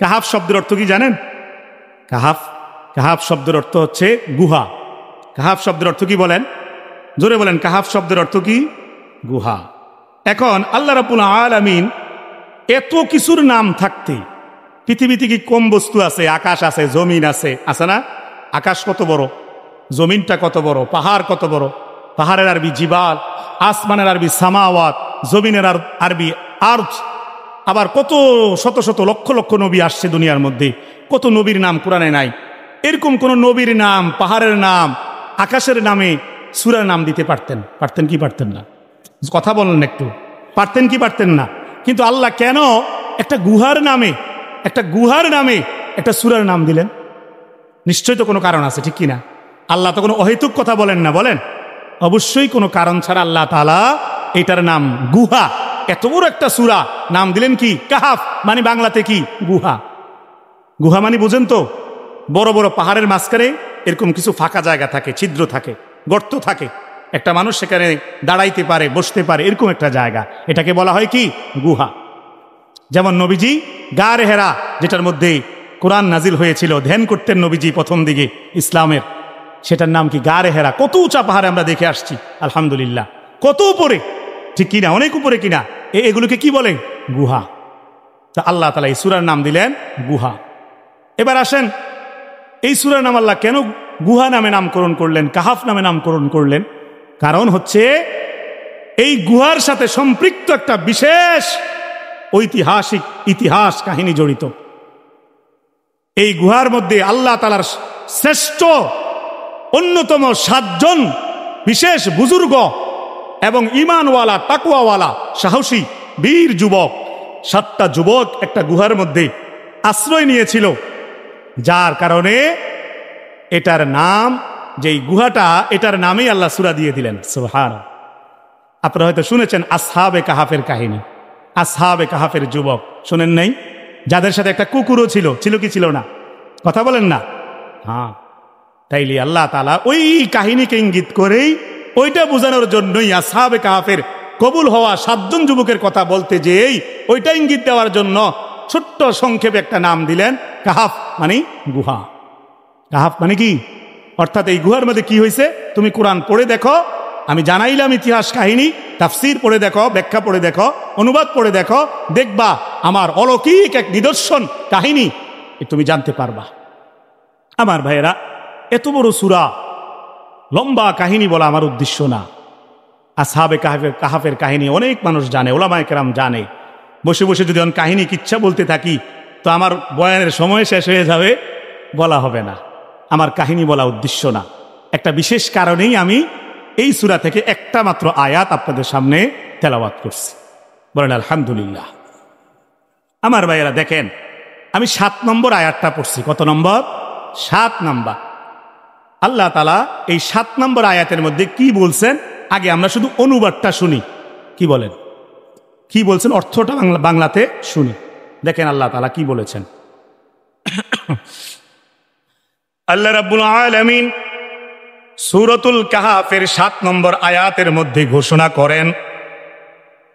কাহাফ শব্দের অর্থ কি জানেন? কাহাফ কাহাফ শব্দের অর্থ হচ্ছে গুহা। কাহাফ শব্দের অর্থ কি বলেন? জোরে বলেন, কাহাফ শব্দের অর্থ কি? গুহা। এখন আল্লাহ রাব্বুল আলামিন এত কিছুর নাম থাকতে পৃথিবীতে কি কম বস্তু আছে? আকাশ আছে, জমিন আছে, আছে না? আকাশ কত বড়, জমিনটা কত বড়, পাহাড় কত বড়। পাহাড়ের আরবি জিবাল, আসমানের আরবি সামাওয়াত, জমিনের আরবি আরজ। আবার কত শত শত লক্ষ লক্ষ নবী আসছে দুনিয়ার মধ্যে, কত নবীর নাম কোরআনে নাই। এরকম কোন নবীর নাম, পাহাড়ের নাম, আকাশের নামে সূরার নাম দিতে পারতেন? পারতেন কি পারতেন না? কথা বলেন একটু, পারতেন কি পারতেন না? কিন্তু আল্লাহ কেন একটা গুহার নামে একটা সূরার নাম দিলেন? নিশ্চয়ই তো কোনো কারণ আছে, ঠিক কিনা? আল্লাহ তো কোনো অহেতুক কথা বলেন না, বলেন? অবশ্যই কোনো কারণ ছাড়া আল্লাহ তাআলা এটার নাম গুহা, এত বড় একটা সূরা নাম দিলেন কি? কাহাফ, মানে বাংলাতে কি? গুহা। গুহা মানে বুঝেন তো? বড় বড় পাহাড়ের মাঝখানে এরকম কিছু ফাঁকা জায়গা থাকে, ছিদ্র থাকে, গর্ত থাকে, একটা মানুষ সেখানে দাঁড়াইতে পারে, বসতে পারে, এরকম একটা জায়গা। এটাকে বলা হয় কি? গুহা। যেমন নবীজি গারে হেরা, যেটার মধ্যে কোরআন নাজিল হয়েছিল, ধ্যান করতেন নবীজি প্রথম দিকে ইসলামের, সেটার নাম কি? গারে হেরা। কত উঁচা পাহাড়ে আমরা দেখে আসছি, আলহামদুলিল্লাহ, কত উপরে, ঠিক কিনা? অনেক উপরে কিনা? এগুলোকে কি বলে? গুহা। তা আল্লাহ তাআলা এই সূরার নাম দিলেন গুহা। এবার আসেন, এই সূরার নাম আল্লাহ কেন গুহা নামে নামকরণ করলেন, কাহাফ নামে নামকরণ করলেন? কারণ হচ্ছে এই গুহার সাথে সম্পৃক্ত একটা বিশেষ ঐতিহাসিক ইতিহাস কাহিনী জড়িত। এই গুহার মধ্যে আল্লাহ তাআলার শ্রেষ্ঠ অন্যতম 7 জন বিশেষ বুজুর্গ এবং ঈমানওয়ালা, তাকওয়াওয়ালা, সাহসী বীর যুবক, 7টা যুবক একটা গুহার মধ্যে আশ্রয় নিয়েছিল, যার কারণে এটার নাম, যেই গুহাটা, এটার নামেই আল্লাহ সূরা দিয়ে দিলেন। সুবহানাল্লাহ। আপনারা হয়তো শুনেছেন আসহাবে কাহাফের কাহিনী। আসহাবে কাহাফের যুবক শোনেন নাই? যাদের সাথে একটা কুকুরও ছিল, ছিল কি ছিল না? কথা বলেন না? হ্যাঁ। তাইলে আল্লাহ তাআলা ওই কাহিনীকে ইঙ্গিত করেই, ওইটা বোঝানোর জন্যই আসহাবে কাহাফের কবুল হওয়া 7 জন যুবকের কথা বলতে যেই ওইটা ইঙ্গিত দেওয়ার জন্য ছোট্ট সংক্ষেপে একটা নাম দিলেন কাহাফ, মানে গুহা। কাহাফ মানে কি? অর্থাৎ এই গুহার মধ্যে কি হয়েছে তুমি কোরআন পড়ে দেখো, আমি জানাইলাম ইতিহাস কাহিনী, তাফসীর পড়ে দেখো, ব্যাখ্যা পড়ে দেখো, অনুবাদ পড়ে দেখো, দেখবা আমার অলৌকিক এক নিদর্শন কাহিনী তুমি জানতে পারবা। আমার ভাইয়েরা, এত বড় সূরা, লম্বা কাহিনী বলা আমার উদ্দেশ্য না। আসহাবে কাহাফের কাহিনী অনেক মানুষ জানে, ওলামায়ে কেরাম জানে। বসে বসে যদি কাহিনী কিচ্ছা বলতে থাকি তো আমার বয়ানের সময় শেষ হয়ে যাবে, বলা হবে না। আমার কাহিনী বলা উদ্দেশ্য না। একটা বিশেষ কারণেই আমি এই সূরা থেকে একটা মাত্র আয়াত আপনাদের সামনে তেলাওয়াত করছি। বলেন আলহামদুলিল্লাহ। আমার ভাইয়েরা দেখেন, আমি 7 নম্বর আয়াতটা পড়ছি। কত নম্বর? 7 নম্বর। আল্লাহ তাআলা এই 7 নম্বর আয়াতের মধ্যে কি বলছেন, আগে আমরা শুধু অনুবাদটা শুনি। কি বলেন? কি বলছেন অর্থটা বাংলাতে শুনি। দেখেন আল্লাহ তাআলা কি বলেছেন। আল্লাহ রাব্বুল আলামিন সূরাতুল কাহাফের 7 নম্বর আয়াতের মধ্যে ঘোষণা করেন,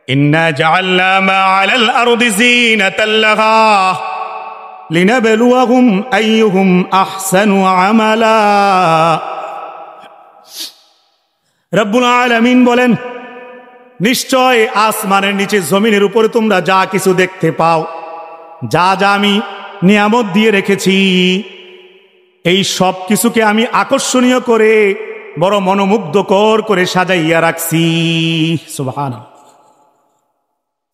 ইন্না জাআলনা মা আলাল আরদি যিনাতাল লাহা লিনাবলুয়াহুম আইয়ুহুম আহসানু আমালা। রব্বুল আলামিন বলেন, নিশ্চয় আসমানের নিচে, জমিনের উপরে তোমরা যা কিছু দেখতে পাও, যা যা আমি নিয়ামত দিয়ে রেখেছি, এই সব কিছুকে আমি আকর্ষণীয় করে, বড় মনোমুগ্ধকর করে সাজাইয়া রাখছি। সুবহানাল্লাহ।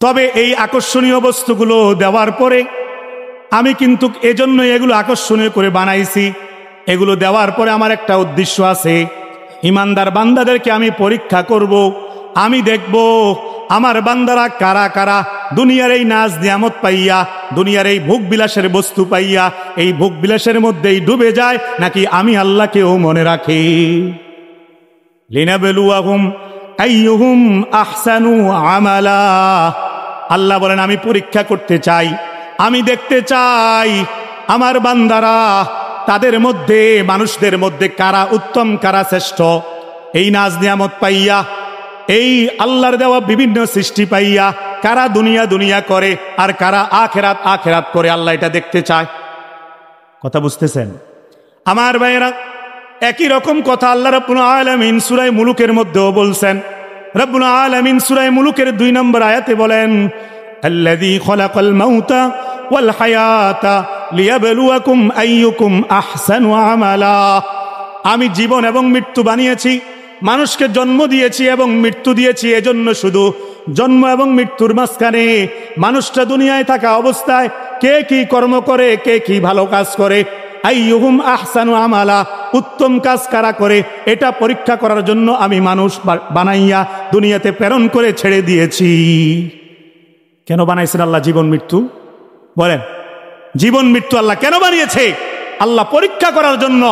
তবে এই আকর্ষণীয় বস্তুগুলো দেওয়ার পরে আমি কিন্তু এজন্য এগুলো আকর্ষণীয় করে বানাইছি, এগুলো দেওয়ার পরে আমার একটা উদ্দেশ্য আছে। ইমানদার বান্দাদেরকে আমি পরীক্ষা করব, আমি দেখব আমার বান্দারা কারা কারা দুনিয়ার এই নাজ নিয়ামত পাইয়া, দুনিয়ার এই ভোগ বিলাসের বস্তু পাইয়া এই ভোগ বিলাসের মধ্যেই ডুবে যায়, নাকি আমি আল্লাহকেও মনে রাখি। লিনাবলুয়াহুম আইয়ুহুম আহসানু আমালা। আল্লাহ বলেন, আমি পরীক্ষা করতে চাই, আমি দেখতে চাই আমার বান্দারা, তাদের মধ্যে, মানুষদের মধ্যে কারা উত্তম, কারা শ্রেষ্ঠ। এই নাজ নিয়ামত পাইয়া, এই আল্লাহর দেওয়া বিভিন্ন সৃষ্টি পাইয়া কারা দুনিয়া দুনিয়া করে আর কারা আখেরাত আখেরাত করে, আল্লাহ এটা দেখতে চায়। কথা বুঝতেছেন আমার ভাইয়েরা? একই রকম কথা আল্লাহ রাব্বুল আলামিন সূরা মুলুকের মধ্যেও বলছেন। রাব্বুল আলামিন সূরা মুলুকের 2 নম্বর আয়াতে বলেন, আল্লাযী খালাকাল মাউতা ওয়াল হায়াতা লিয়াবলুয়াকুম আইয়ুকুম আহসানু আমালা। আমি জীবন এবং মৃত্যু বানিয়েছি, মানুষকে জন্ম দিয়েছি এবং মৃত্যু দিয়েছি, এজন্য শুধু জন্ম এবং মৃত্যুর মাঝখানে মানুষটা দুনিয়ায় থাকা অবস্থায় কে কি কর্ম করে, কে কি ভালো কাজ করে, আইয়ুহুম আহসানু আমালা, উত্তম কাজ কারা করে, এটা পরীক্ষা করার জন্য আমি মানুষ বানাইয়া দুনিয়াতে প্রেরণ করে ছেড়ে দিয়েছি। কেন বানাইছেন আল্লাহ জীবন মৃত্যু? বলেন, জীবন মৃত্যু আল্লাহ কেন বানিয়েছে? আল্লাহ পরীক্ষা করার জন্য।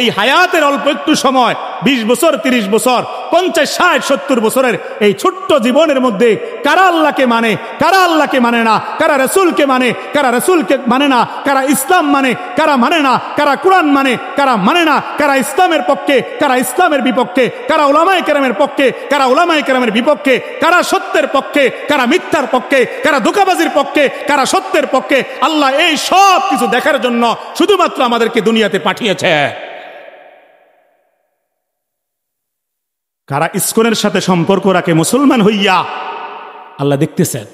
এই হায়াতের অল্প একটু সময়, 20 বছর, 30 বছর, 50, 60, 70 বছরের এই ছোট্ট জীবনের মধ্যে কারা আল্লাহকে মানে, কারা আল্লাহকে মানে না, কারা রাসূলকে মানে, কারা রাসূলকে মানে না, কারা ইসলাম মানে, কারা মানে না, কারা কোরআন মানে, কারা মানে না, কারা ইসলামের পক্ষে, কারা ইসলামের বিপক্ষে, কারা উলামায়ে কেরামের পক্ষে, কারা উলামায়ে কেরামের বিপক্ষে, কারা সত্যের পক্ষে, কারা মিথ্যার পক্ষে, কারা ধোঁকাবাজির পক্ষে, কারা সত্যের পক্ষে। আল্লাহ এই সব কিছু দেখার জন্য শুধুমাত্র আমাদেরকে দুনিয়াতে পাঠিয়েছে। কারা ইসকনের সাথে সম্পর্ক রাখে মুসলমান হইয়া, আল্লাহ দেখতেছেন।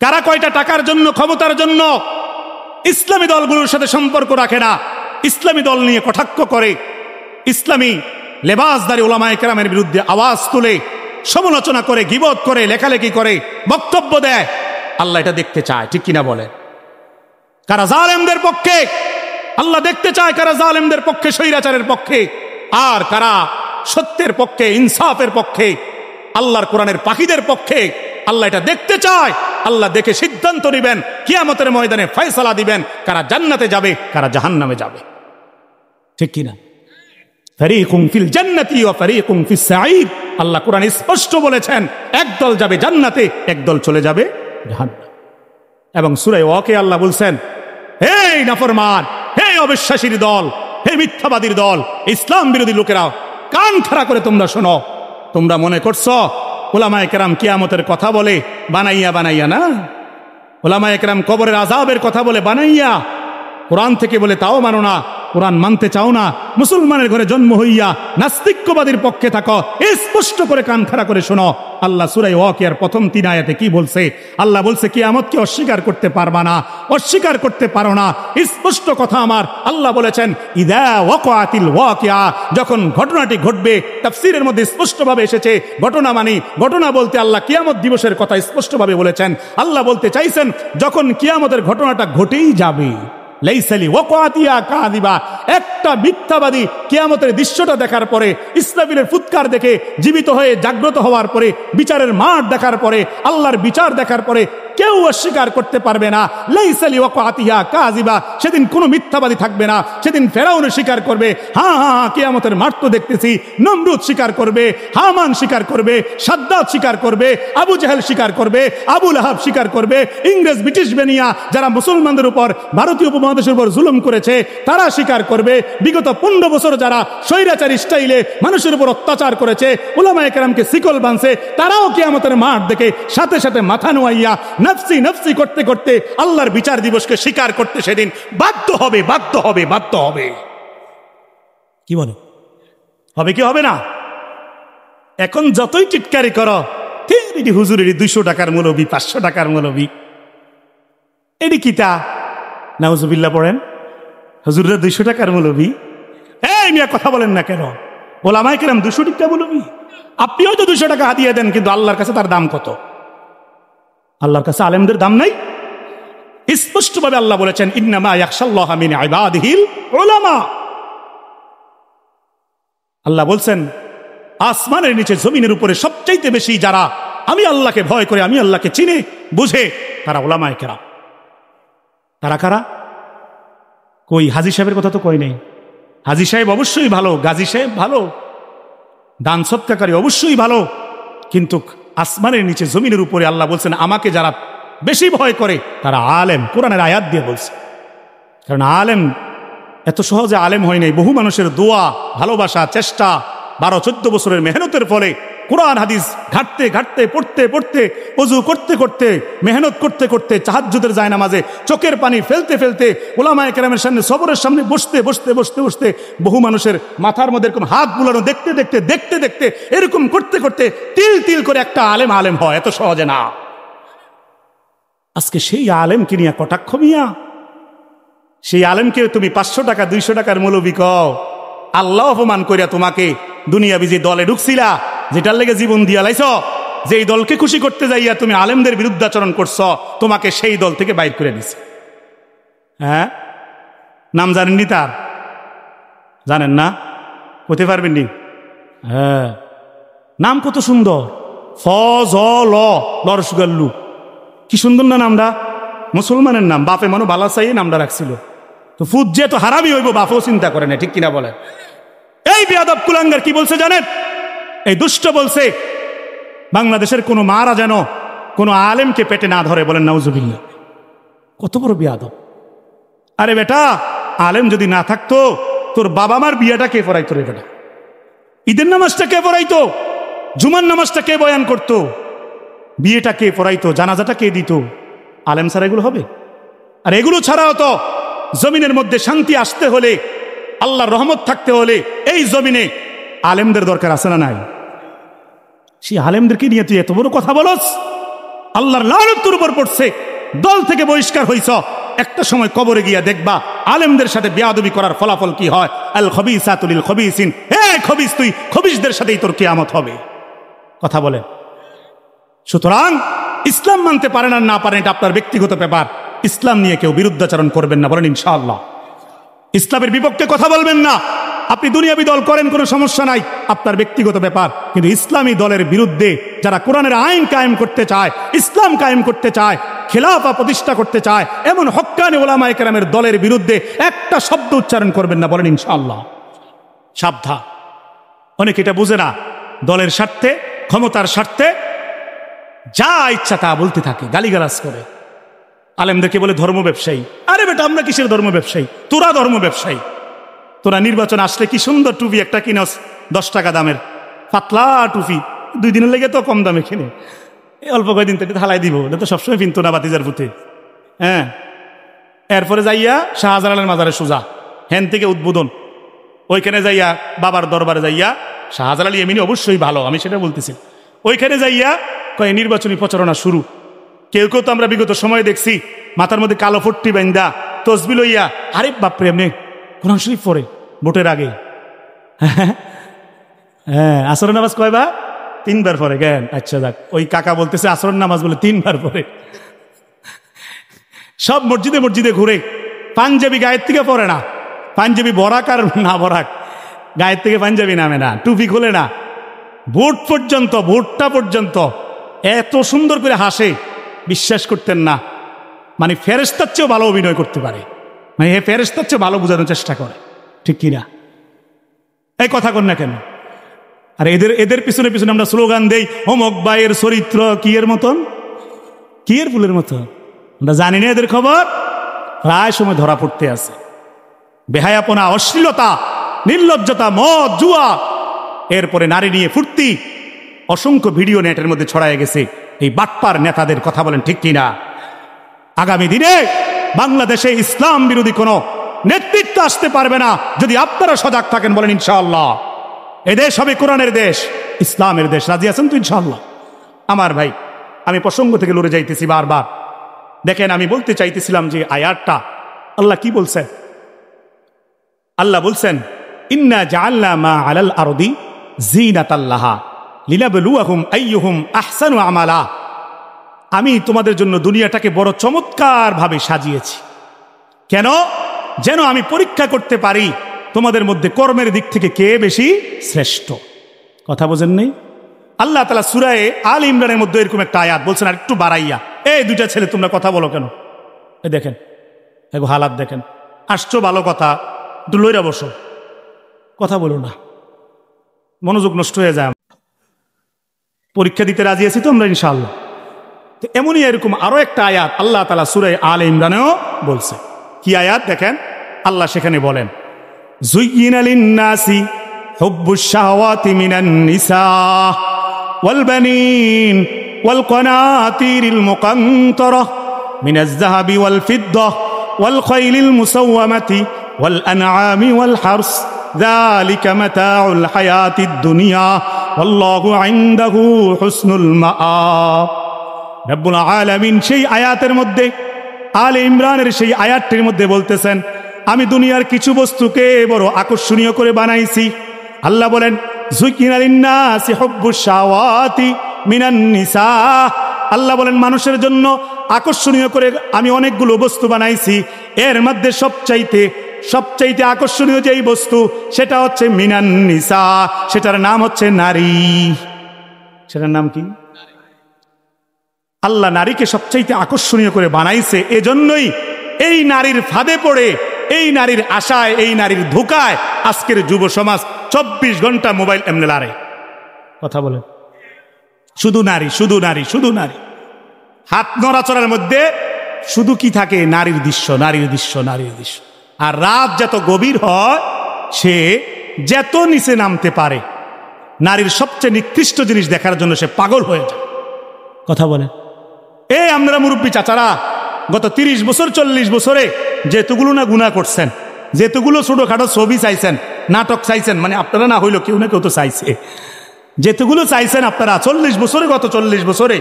কারা কয়টা টাকার জন্য, ক্ষমতার জন্য ইসলামী দলগুলোর সাথে সম্পর্ক রাখে না, ইসলামী দল নিয়ে কটাক্ষ করে, ইসলামী লেবাসদারী উলামায়ে কেরামের বিরুদ্ধে আওয়াজ তুলে, সমালোচনা করে, গীবত করে, লেখালেখি করে, বক্তব্য দেয়। আল্লাহ এটা দেখতে চায়, ঠিক কিনা বলেন? কারা জালেমদের পক্ষে, আল্লাহ দেখতে চায় কারা জালেমদের পক্ষে, স্বৈরাচারের পক্ষে, আর কারা সত্যের পক্ষে, ইনসাফের পক্ষে, আল্লাহর কোরআনের পাখিদের পক্ষে। আল্লাহ এটা দেখতে চায়। আল্লাহ দেখে সিদ্ধান্ত নেবেন, কিয়ামতের ময়দানে ফয়সালা দিবেন, কারা জান্নাতে যাবে, কারা জাহান্নামে যাবে, ঠিক কিনা? ফারীকুম ফিল জান্নাতি ওয়া ফারীকুম ফিস সাঈদ। আল্লাহ কোরআনে স্পষ্ট বলেছেন, একদল যাবে জান্নাতে, একদল চলে যাবে জাহান্নামে। এবং সূরা ওয়াকে আল্লাহ বলছেন, হে নাফরমান, হে অবিশ্বাসীর দল, হে মিথ্যাবাদীর দল, ইসলাম বিরোধী লোকেরা, কান খাড়া করে তোমরা শোনো। তোমরা মনে করছো উলামায়ে কেরাম কিয়ামতের কথা বলে বানাইয়া বানাইয়া? না, উলামায়ে কেরাম কবরের আযাবের কথা বলে বানাইয়া, কোরআন থেকে বলে তাও মানো না, কোরআন মানতে চাও না, মুসলমানের ঘরে জন্ম হইয়া নাস্তিক্যবাদীর পক্ষে থাকো। স্পষ্ট করে কান খাড়া করে শোনো। আল্লাহ সূরা ওয়াকিয়ার প্রথম 3 আয়াতে কি বলছে? আল্লাহ বলছে কিয়ামতকে অস্বীকার করতে পারবা না, অস্বীকার করতে পারো না। স্পষ্ট কথা আমার আল্লাহ বলেছেন, ইযা ওয়াকাতিল ওয়াকিয়া, যখন ঘটনাটি ঘটবে। তাফসীরের মধ্যে স্পষ্টভাবে এসেছে ঘটনা মানে, ঘটনা বলতে আল্লাহ কিয়ামত দিবসের কথা স্পষ্টভাবে বলেছেন। আল্লাহ বলতে চাইছেন যখন কিয়ামতের ঘটনাটা ঘটেই যাবে। লাইসালি ওয়াকাতিয়া কাযিবা, একটা মিথ্যাবাদী কিয়ামতের দৃশ্যটা দেখার পরে, ইসরাফিলের ফুৎকার দেখে জীবিত হয়ে জাগ্রত হওয়ার পরে, বিচারের মাঠ দেখার পরে, আল্লাহর বিচার দেখার পরে কেউ অস্বীকার করতে পারবে না। লাইসালি ওয়াকাতিয়া কাযিবা, সেদিন কোনো মিথ্যাবাদী থাকবে না। সেদিন ফেরাউন স্বীকার করবে, হ্যাঁ হ্যাঁ হ্যাঁ কিয়ামতের মাঠ তো দেখতেছি। নমরুদ স্বীকার করবে, হামান স্বীকার করবে, সাদ্দাত স্বীকার করবে, আবু জাহেল স্বীকার করবে, আবু লাহাব স্বীকার করবে, ইংরেজ ব্রিটিশ বেনিয়া যারা মুসলমানদের উপর, ভারতীয় উপমহাদেশের উপর জুলুম করেছে তারা স্বীকার করবে। বিগত 15 বছর যারা স্বৈরাচারী স্টাইলে মানুষের উপর অত্যাচার করেছে, উলামায়ে কেরামকে শিকল বাঁধছে, তারাও কিয়ামতের মাঠ দেখে সাথে সাথে মাথা নোয়াইয়া নফসি নফসি করতে করতে আল্লাহর বিচার দিবসকে স্বীকার করতে সেদিন বাধ্য হবে, বাধ্য হবে, বাধ্য হবে। কি বলে হবে কি হবে না? এখন যতই টিটকারি করো, এটি হুজুরের 200 টাকার মৌলবি, 500 টাকার মৌলবি, এটি কিতা নাউজুবিল্লাহ পড়েন, হুজুরের 200 টাকার মৌলবি। এই মিয়া কথা বলেন না কেন? ওলামায়ে কেরাম 200 টাকা মৌলবি। আপনি হয়তো 200 টাকা হাদিয়া দেন, কিন্তু আল্লাহর কাছে তার দাম কত? আল্লাহর কাছে আলেমদের দাম নাই? স্পষ্টভাবে আল্লাহ বলেছেন, ইন্নামা ইয়াখশাল্লাহা মিন ইবাদিহিল উলামা। আল্লাহ বলছেন, আসমানের নিচে জমিনের উপরে সবচাইতে বেশি যারা আমি আল্লাহকে ভয় করে, আমি আল্লাহকে চিনে বুঝে, তারা উলামায়ে কেরাম। তারা কারা? কই হাজী সাহেবের কথা তো কই নেই। হাজী সাহেব অবশ্যই ভালো, গাজী সাহেব ভালো, দান সৎকারী অবশ্যই ভালো, কিন্তু আসমানের নিচে জমিনের উপরে আল্লাহ বলছেন আমাকে যারা বেশি ভয় করে তারা আলেম। কোরআনের আয়াত দিয়ে বলছে। কারণ আলেম এত সহজে আলেম হয় নাই, বহু মানুষের দোয়া, ভালোবাসা, চেষ্টা, 12-14 বছরের মেহনতের ফলে কোরআন হাদিস ঘাটতে ঘাটতে পড়তে পড়তে ওযু করতে করতে মেহনত করতে করতে তাহাজ্জুদের জায়নামাজে চোখের পানি ফেলতে ফেলতে উলামায়ে কেরামের সামনে সবরের সামনে বসতে বসতে বসতে বসতে বহু মানুষের মাথার মধ্যে এরকম হাত বুলানো দেখতে দেখতে দেখতে দেখতে এরকম করতে করতে তিল তিল করে একটা আলেম আলেম হয়, এত সহজে না। আজকে সেই আলেমকে নিয়ে কটাক্ষ মিয়া, সেই আলেমকে তুমি 500 টাকা 200 টাকার মৌলবি কও। আল্লাহ অপমান করিয়া তোমাকে দুনিয়াবি যে দলে ঢুকছিলা, যেটার লেগে জীবন দিয়া লাইছ, যেই দলকে খুশি করতে যাইয়া তুমি আলেমদের বিরুদ্ধাচরণ করছ, তোমাকে সেই দল থেকে বাইর করে দিছে। হ্যাঁ, নাম জানেননি তার? জানেন না? হতে পারবেননি? হ্যাঁ, নাম কত সুন্দর, ফজল লরসুগাল্লু, কি সুন্দর না নামটা, মুসলমানের নাম, বাপে মনো বালা চাই নামটা রাখছিল। তো ফুদ যে তো হারামি হইব, বাপও চিন্তা করে না, ঠিক কিনা বলে? এই বেয়াদব কুলাঙ্গার কি বলছে জানেন? এই দুষ্ট বলছে বাংলাদেশের কোনো মারা যেন কোনো আলেমকে পেটে না ধরে, বলেন নাউজুবিল্লাহ। কত বড় বেয়াদব! আরে বেটা, আলেম যদি না থাকতো তোর বাবা মার বিয়েটা কে পড়াইতো রে বেটা? ঈদের নামাজটা কে পড়াইতো? জুমার নামাজটা কে বয়ান করতো? বিয়েটা কে পড়াইতো? জানাজাটা কে দিত? আলেম ছাড়া এগুলো হবে? আর এগুলো ছাড়াও তো জমিনের মধ্যে শান্তি আসতে হলে, আল্লাহর রহমত থাকতে হলে এই জমিনে আলেমদের দরকার আছে না নাই? সেই আলেমদেরকে নিয়ে তুই এত বড় কথা বলস, আল্লাহর লানত তোর উপর পড়ছে, দল থেকে বহিষ্কার হইছ। একটা সময় কবরে গিয়া দেখবা আলেমদের সাথে বেয়াদবি করার ফলাফল কি হয়। আল খবিসাতু লিল খবিসিন, হে খবিস, তুই খবিসদের সাথেই তোর কিয়ামত হবে। কথা বলে। সুতরাং ইসলাম মানতে পারেন আর না পারেন এটা আপনার ব্যক্তিগত ব্যাপার। ইসলাম নিয়ে কেউ বিরুদ্ধাচরণ করবেন না, বলেন ইনশাআল্লাহ। ইসলামের বিপক্ষে কথা বলবেন না। আপনি দুনিয়াবি দল করেন, কোনো সমস্যা নাই, আপনার ব্যক্তিগত ব্যাপার। কিন্তু ইসলামী দলের বিরুদ্ধে যারা কোরআনের আইন কায়েম করতে চায়, ইসলাম কায়েম করতে চায়, খেলাফা প্রতিষ্ঠা করতে চায়, এমন হক্কানি উলামায়ে কেরামের দলের বিরুদ্ধে একটা শব্দ উচ্চারণ করবেন না, বলেন ইনশাআল্লাহ। সাবধান। অনেকে এটা বুঝে না, দলের স্বার্থে, ক্ষমতার স্বার্থে যা ইচ্ছা তা বলতে থাকে, গালিগালাজ করে। আলেমদেরকে বলে ধর্ম ব্যবসায়ী। আরে বেটা, আমরা কিসের ধর্ম ব্যবসায়ী? তোরা ধর্ম ব্যবসায়ী। তোরা নির্বাচন আসলে কি সুন্দর টুপি একটা কিনস, 10 টাকা দামের পাতলা টুপি, 2 দিনের লেগে তো কম দামে কিনে, অল্প কয়েকদিন থেকে হালাই দিব, এটা তো সবসময় পিনতো না বাতিজার পুঁতে। হ্যাঁ, এরপরে যাইয়া শাহজালালের মাজারে সোজা, হ্যান থেকে উদ্বোধন, ওইখানে যাইয়া বাবার দরবারে যাইয়া, শাহজালাল এমনি অবশ্যই ভালো, আমি সেটা বলতেছি, ওইখানে যাইয়া কয়ে নির্বাচনী প্রচারণা শুরু। কেউ কেউ তো আমরা বিগত সময় দেখছি মাথার মধ্যে কালো ফট্টি বাইন্দা তসবি লইয়া, আরে বাপরে, এমনি কোরআন শরীফ পড়ে ভোটের আগে। হ্যাঁ, আসরের নামাজ কয়বার? 3 বার পরে। জ্ঞান, আচ্ছা যাক, ওই কাকা বলতেছে আসরের নামাজ বলে 3 বার পরে। সব মসজিদে মসজিদে ঘুরে, পাঞ্জাবি গায়ের থেকে পরে না, পাঞ্জাবি বরাক আর না বরাক, গায়ের থেকে পাঞ্জাবি নামে না, টুপি খোলে না, ভোট পর্যন্ত, ভোটটা পর্যন্ত এত সুন্দর করে হাসে, বিশ্বাস করতেন না। মানে ফেরেশতার চেয়েও ভালো অভিনয় করতে পারে, মানে এ ফেরেশতার চেয়ে ভালো বোঝানোর চেষ্টা করে, ঠিক কিনা? এই কথা কন না কেন? আর এদের পিছনে পিছনে আমরা স্লোগান দেই, অমুক ভাইয়ের চরিত্র কি এর মতন, কি এর ফুলের মতন। আমরা জানি না এদের খবর, প্রায় সময় ধরা পড়তে আছে। বেহায়াপনা, অশ্লীলতা, নির্লজ্জতা, মদ, জুয়া, এরপরে নারী নিয়ে ফুর্তি, অসংখ্য ভিডিও নেটের মধ্যে ছড়ায় গেছে। এই বাটপার নেতাদের কথা বলেন, ঠিক কিনা? আগামী দিনে বাংলাদেশে ইসলাম বিরোধী কোনো নেতৃত্ব আসতে পারবে না যদি আপনারা সজাগ থাকেন, বলেন ইনশাআল্লাহ। এদেশ হবে কোরআনের দেশ, ইসলামের দেশ। রাজি আছেন তো ইনশাআল্লাহ? আমার ভাই, আমি প্রসঙ্গ থেকে লড়ে যাইতেছি বারবার। দেখেন, আমি বলতে চাইতেছিলাম যে আয়াতটা আল্লাহ কি বলছেন। আল্লাহ বলছেন, ইন্না জাআলনা মা আলাল আরদি যিনাতাল লাহা লিনাবলুয়াহুম আইয়ুহুম আহসানু আমালা। আমি তোমাদের জন্য দুনিয়াটাকে বড় চমৎকার ভাবে সাজিয়েছি। কেন? যেন আমি পরীক্ষা করতে পারি তোমাদের মধ্যে কর্মের দিক থেকে কে বেশি শ্রেষ্ঠ। কথা বোঝেন নেই? আল্লাহ তাআলা সূরা আল ইমরানের মধ্যে এরকম একটা আয়াত বলছেন, আর একটু বাড়াইয়া, এই 2টা ছেলে তোমরা কথা বলো কেন? এই দেখেন, এগো হালাত দেখেন, আসছো ভালো কথা, একটু লইরা বসো, কথা বলো না, মনোযোগ নষ্ট হয়ে যায়। পরীক্ষা দিতে রাজি আছি তো আমরা ইনশাআল্লাহ। তো এমনই এরকম আরো একটা আয়াত আল্লাহ তাআলা সূরা আল ইমরানেও বলছে। কি আয়াত দেখেন, আল্লাহ সেখানে বলেন, যুয়্যিনা লিন-নাসি হুব্বুশ শাহাওয়াতি মিনান নিসা ওয়াল বানিন ওয়াল কানাতিরিল মুকান্তরা মিনাজ যাহাবি ওয়াল ফিদ্দাহ ওয়াল খাইলিল মুসাওয়ামাতি ওয়াল আনআমি ওয়াল হারস যালিকা মাতাউল হায়াতিদ দুনিয়া ওয়াল্লাহু ইনদাহু হুসনুল মাআব। রব্বুল আলামিন সেই আয়াতের মধ্যে, আলে ইমরানের সেই আয়াতটির মধ্যে বলতেছেন, আমি দুনিয়ার কিছু বস্তুকে বড় আকর্ষণীয় করে বানাইছি। আল্লাহ বলেন, যুকিনা লিন্নাসি হুব্বুশ শাওয়াতি মিনান নিসা। আল্লাহ বলেন, মানুষের জন্য আকর্ষণীয় করে আমি অনেকগুলো বস্তু বানাইছি। এর মধ্যে সবচাইতে আকর্ষণীয় যেই বস্তু সেটা হচ্ছে মিনান নিসা, সেটার নাম হচ্ছে নারী। সেটার নাম কি? আল্লাহ নারীকে সবচাইতে আকর্ষণীয় করে বানাইছে। এজন্যই এই নারীর ফাঁদে পড়ে, এই নারীর আশায়, এই নারীর ধোঁকায় আজকের যুব সমাজ 24 ঘন্টা মোবাইল এমনে লারে। কথা বলেন, শুধু নারী, শুধু নারী, শুধু নারী। হাত নড়াচড়ার মধ্যে শুধু কি থাকে? নারীর দৃশ্য, নারীর দৃশ্য, নারীর দৃশ্য। আর রাত যত গভীর হয়, সে যত নিচে নামতে পারে, নারীর সবচেয়ে নিকৃষ্ট জিনিস দেখার জন্য সে পাগল হয়ে যায়। কথা বলেন, এই আমরা মুরব্বী চাচারা গত 30 বছর 40 বছরে যেতগুলো না গুনাহ করছেন, যেতগুলো ছোটখাটো ছবি চাইছেন, নাটক চাইছেন, মানে আপনারা না হইলো কেউ না কেউ তো চাইছে, যেতগুলো চাইছেন আপনারা 40 বছরে, গত 40 বছরে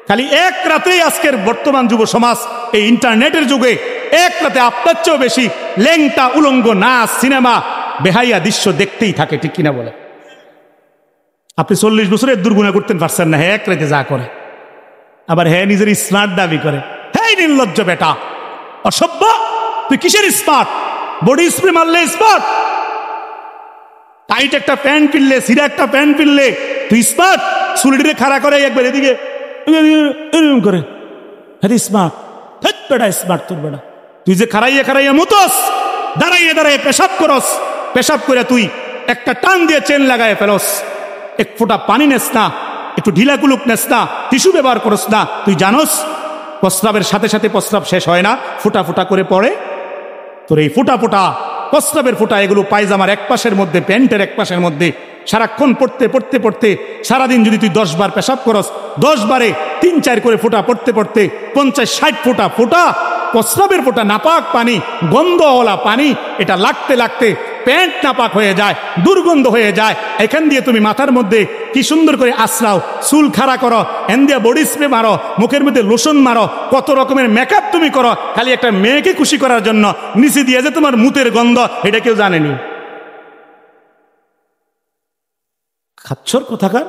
খালি এক রাতেই আজকের বর্তমান যুব সমাজ এই ইন্টারনেটের যুগে এক রাতে আপনার চেয়েও বেশি ল্যাংটা, উলঙ্গ, নাচ, সিনেমা, বেহাইয়া দৃশ্য দেখতেই থাকে। ঠিক কিনা বলে? আপনি 40 বছরে দুর্গুণা করতেন পারছেন না, এক রাতে যা করে। আবার হ্যাঁ নিজের স্মার্ট দাবি করে। হ্যাঁ নির্লজ্জ বেটা, অসভ্য, তুই কিসের স্মার্ট? বডি স্প্রে মারলে স্মার্ট, টাইট একটা প্যান্ট কিনলে, সিরা একটা প্যান্ট কিনলে তুই স্মার্ট? চুলটিরে খাড়া করে একবার এদিকে এরকম করে, হ্যাঁ স্মার্ট। বেটা স্মার্ট তোর বেটা, তুই যে খাড়াইয়া খাড়াইয়া মুতস, দাঁড়াইয়া দাঁড়াইয়া পেশাব করস, পেশাব করে তুই একটা টান দিয়ে চেন লাগায় ফেলস, এক ফোঁটা পানি নেস না, একটু ঢিলা কুলুক নেস না, টিস্যু ব্যবহার করস না। তুই জানোস প্রস্রাবের সাথে সাথে প্রস্রাব শেষ হয় না, ফুটা ফুটা করে পড়ে। তোর এই ফুটা ফুটা প্রস্রাবের ফুটা এগুলো পায়জামার এক পাশের মধ্যে, প্যান্টের এক পাশের মধ্যে সারাক্ষণ পড়তে পড়তে পড়তে সারাদিন যদি তুই 10 বার পেশাব করস, 10 বারে 3-4 করে ফোঁটা পড়তে পড়তে 50-60 ফোঁটা ফোঁটা প্রস্রাবের ফোঁটা, নাপাক পানি, গন্ধওয়ালা পানি, এটা লাগতে লাগতে প্যান্ট নাপাক হয়ে যায়, দুর্গন্ধ হয়ে যায়। এখান দিয়ে তুমি মাথার মধ্যে কি সুন্দর করে আশ্রাও, চুল খাড়া করো, এন দিয়ে বডি স্প্রে মারো, মুখের মধ্যে লোশন মারো, কত রকমের মেকআপ তুমি করো, খালি একটা মেয়েকে খুশি করার জন্য। নিচে দিয়ে যে তোমার মুতের গন্ধ, এটা কেউ জানেনি। খাচ্ছর কোথাকার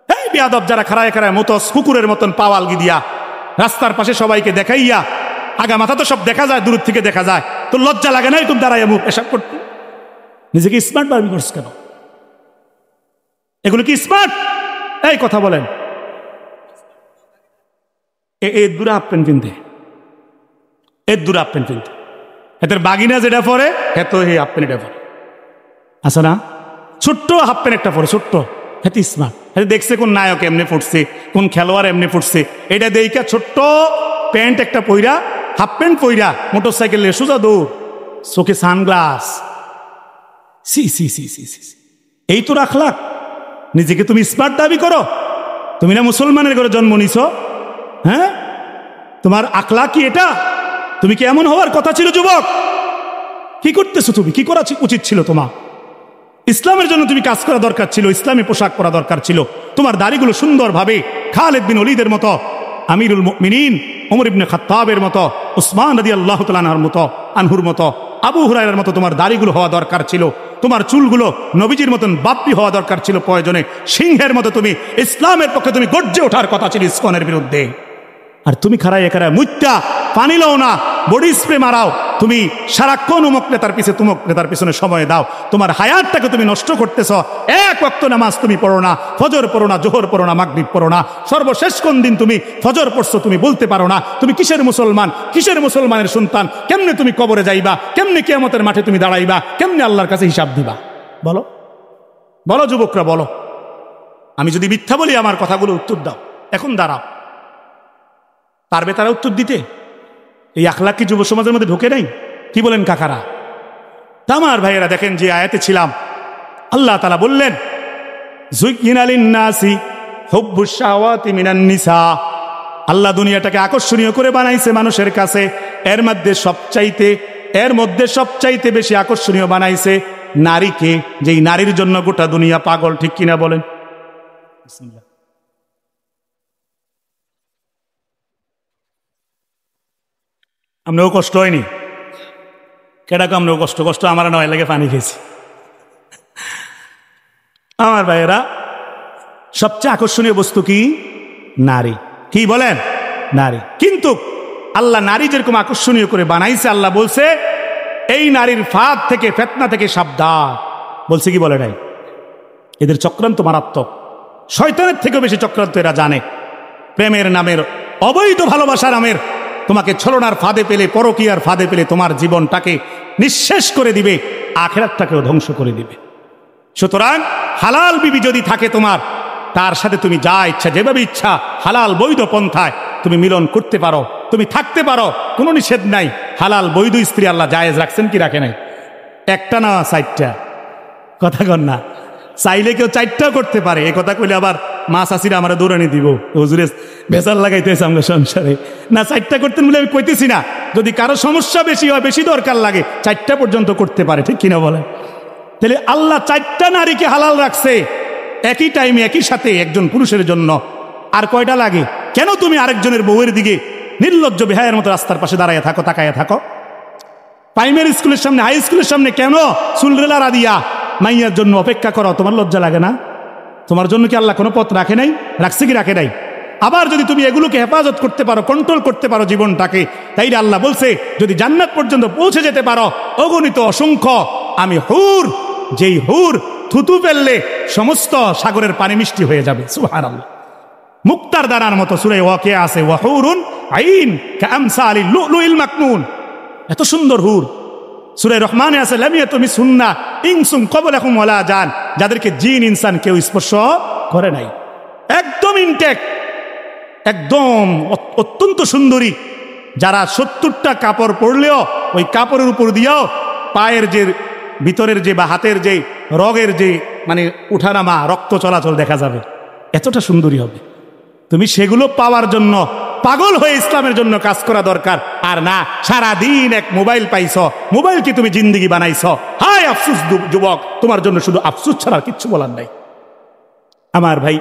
এই বেয়াদব যারা খাড়ায় খাড়ায় মতস, কুকুরের মতন পাওয়ালগি দিয়া রাস্তার পাশে সবাইকে দেখাইয়া, আগা মাথা তো সব দেখা যায়, দূর থেকে দেখা যায়, তো লজ্জা লাগে না তুমি দাঁড়াইয়া মুখ পেশাব করতে? নিজেকে স্মার্ট ভাবি করছ কেন? এগুলো কি স্মার্ট? এই কথা বলেন। এর দূরে হাফ প্যান্ট কিনতে, এর দূরে হাফ প্যান্ট কিনতে, এদের বাগিনা যেটা পরে এত এই হাফ প্যান্ট এটা পরে আছে না, ছোট্ট হাফ প্যান্ট একটা পরে, ছোট্ট, এত স্মার্ট। দেখছে কোন নায়ক এমনি ফুটছে, কোন খেলোয়াড় এমনি ফুটছে, এটা দেখা ছোট্ট প্যান্ট একটা পইরা, হাফ প্যান্ট পইরা মোটর সাইকেলে সোজা দৌড়, চোখে সানগ্লাস। সি সি সি সি সি, এই তো রাখলাক। নিজেকে তুমি স্মার্ট দাবি করো? তুমি না মুসলমানের ঘরে জন্ম নিছ? হ্যাঁ, তোমার আখলা কি এটা? তুমি কি এমন হওয়ার কথা ছিল যুবক? কি করতেছো তুমি? কি করা উচিত ছিল তোমার? ইসলামের জন্য তুমি কাজ করা দরকার ছিল, ইসলামী পোশাক পরা দরকার ছিল। তোমার দাড়িগুলো সুন্দরভাবে খালিদ বিন ওলীদের মতো, আমিরুল মুমিনিন ওমর ইবনে খাত্তাবের মতো, উসমান রাদিয়াল্লাহু তাআলা আনহুর মতো, আবু হুরায়রার মতো তোমার দাড়িগুলো হওয়া দরকার ছিল। তোমার চুলগুলো নবীজির মতন বাপ্পি হওয়া দরকার ছিল। প্রয়োজনে সিংহের মতো তুমি ইসলামের পক্ষে তুমি গর্জে ওঠার কথা ছিল ইসকনের বিরুদ্ধে। আর তুমি খাড়াই এখানে মুত্যা পানি লও না, বডি স্প্রে মারাও, তুমি সারাক্ষণ অমুক নেতার পিছে তুমুক নেতার পিছনে সময় দাও। তোমার হায়াতটাকে তুমি নষ্ট করতেছ। এক ওয়াক্ত নামাজ তুমি পড়ো না, ফজর পড়ো না, জোহর পড়ো না, মাগরিব পড়ো না। সর্বশেষ কোন দিন তুমি ফজর পড়ছো তুমি বলতে পারো না। তুমি কিসের মুসলমান, কিসের মুসলমানের সন্তান? কেমনে তুমি কবরে যাইবা? কেমনে কিয়ামতের মাঠে তুমি দাঁড়াইবা? কেমনে আল্লাহর কাছে হিসাব দিবা? বলো বলো যুবকরা বলো। আমি যদি মিথ্যা বলি আমার কথাগুলো উত্তর দাও। এখন দাঁড়াও, পারবে তারা উত্তর দিতে? এই আখলাক কি যুব সমাজের মধ্যে ঢোকে নাই? কি বলেন কাকারা? আমার ভাইয়েরা দেখেন, যে আয়াতে ছিলাম আল্লাহ তাআলা বললেন যুয়িনা লিন-নাসি হুব্বুশ শাহাওয়াতি মিনান নিসা, আল্লাহ দুনিয়াটাকে আকর্ষণীয় করে বানাইছে মানুষের কাছে। এর মধ্যে সবচাইতে বেশি আকর্ষণীয় বানাইছে নারীকে, যেই নারীর জন্য গোটা দুনিয়া পাগল, ঠিক কিনা বলেন? আমরাও কষ্ট হয়নি? কেডা আমরাও কষ্ট আমার নয় লাগে পানি খেয়েছি। আমার ভাইয়েরা, সবচেয়ে আকর্ষণীয় বস্তু কি? নারী। কি বলেন? নারী। কিন্তু আল্লাহ নারী যেরকম আকর্ষণীয় করে বানাইছে, আল্লাহ বলছে এই নারীর ফাঁদ থেকে, ফিতনা থেকে সাবধান। বলছে কি বলে নাই? এদের চক্রান্ত মারাত্মক, শয়তানের থেকেও বেশি চক্রান্ত এরা জানে। প্রেমের নামের, অবৈধ ভালোবাসার নামের তোমাকে ছলনার ফাঁদে পেলে, পরকীয়ার ফাঁদে পেলে তোমার জীবনটাকে নিঃশেষ করে দিবে, আখিরাতটাকেও ধ্বংস করে দিবে। সুতরাং হালাল বিবি যদি থাকে তোমার, তার সাথে তুমি যা ইচ্ছা, যেভাবে ইচ্ছা হালাল বৈধ পন্থায় তুমি মিলন করতে পারো, তুমি থাকতে পারো, কোনো নিষেধ নাই। হালাল বৈধ স্ত্রী আল্লাহ জায়েজ রাখছেন কি রাখে নাই? একটা না 4টা, কথা কন না? চাইলে কেউ 4টাও করতে পারে। এ কথা কইলে আবার মা চাষিরা আমরা দৌড়ানি দিব, হুজুরে বেজার লাগাইতেছে আমরা সংসারে। না, 4টা করতেন বলে আমি কইতেছি না। যদি কারো সমস্যা বেশি হয়, বেশি দরকার লাগে, 4টা পর্যন্ত করতে পারে, ঠিক কিনা বলে? তাহলে আল্লাহ 4টা নারীকে হালাল রাখছে একই টাইমে, একই সাথে একজন পুরুষের জন্য। আর কয়টা লাগে? কেন তুমি আরেকজনের বউয়ের দিকে নির্লজ্জ বেহায়ের মতো রাস্তার পাশে দাঁড়ায় থাকো, তাকায় থাকো? প্রাইমারি স্কুলের সামনে, হাই স্কুলের সামনে কেন চুলরেলা রাদিয়া মাইয়ার জন্য অপেক্ষা করো? তোমার লজ্জা লাগে না? তোমার জন্য কি আল্লাহ কোনো পথ রাখে নাই? রাখছে কি রাখে নাই? আবার যদি তুমি এগুলোকে হেফাজত করতে পারো, কন্ট্রোল করতে পারো জীবনটাকে, তাই আল্লাহ বলছে যদি জান্নাত পর্যন্ত পৌঁছে যেতে পারো, অগণিত অসংখ্য আমি হুর, যেই হুর থুতু ফেললে সমস্ত সাগরের পানি মিষ্টি হয়ে যাবে। সুবহানাল্লাহ। মুক্তার দানার মতো সূরা ওয়াকিয়া আছে, ওয়াহুরুন আইন কামসালিল লুলুইল মাকনুন। এত সুন্দর হুর। সূরা রহমানে আছে লামিয়াতুমি সুন্নাহ ইনসুম ক্বাবলাকুম ওয়ালা জান, যাদেরকে জিন ইনসান কেউ স্পর্শ করে নাই। একদম ইনটেক, একদম অত্যন্ত সুন্দরী, যারা 70টা কাপড় পরলেও ওই কাপড়ের উপর দিয়েও পায়ের যে ভিতরের যে বা হাতের যে রগের যে মানে উঠানামা, রক্ত চলাচল দেখা যাবে, এতটা সুন্দরী হবে। তুমি সেগুলো পাওয়ার জন্য পাগল হয়ে ইসলামের জন্য কাজ করা দরকার। আর না সারাদিন এক মোবাইল পাইছ, মোবাইল কি তুমি জিন্দিগি বানাইছ। হায় আফসুস যুবক, তোমার জন্য শুধু আফসুস ছাড়া কিচ্ছু বলার নাই। আমার ভাই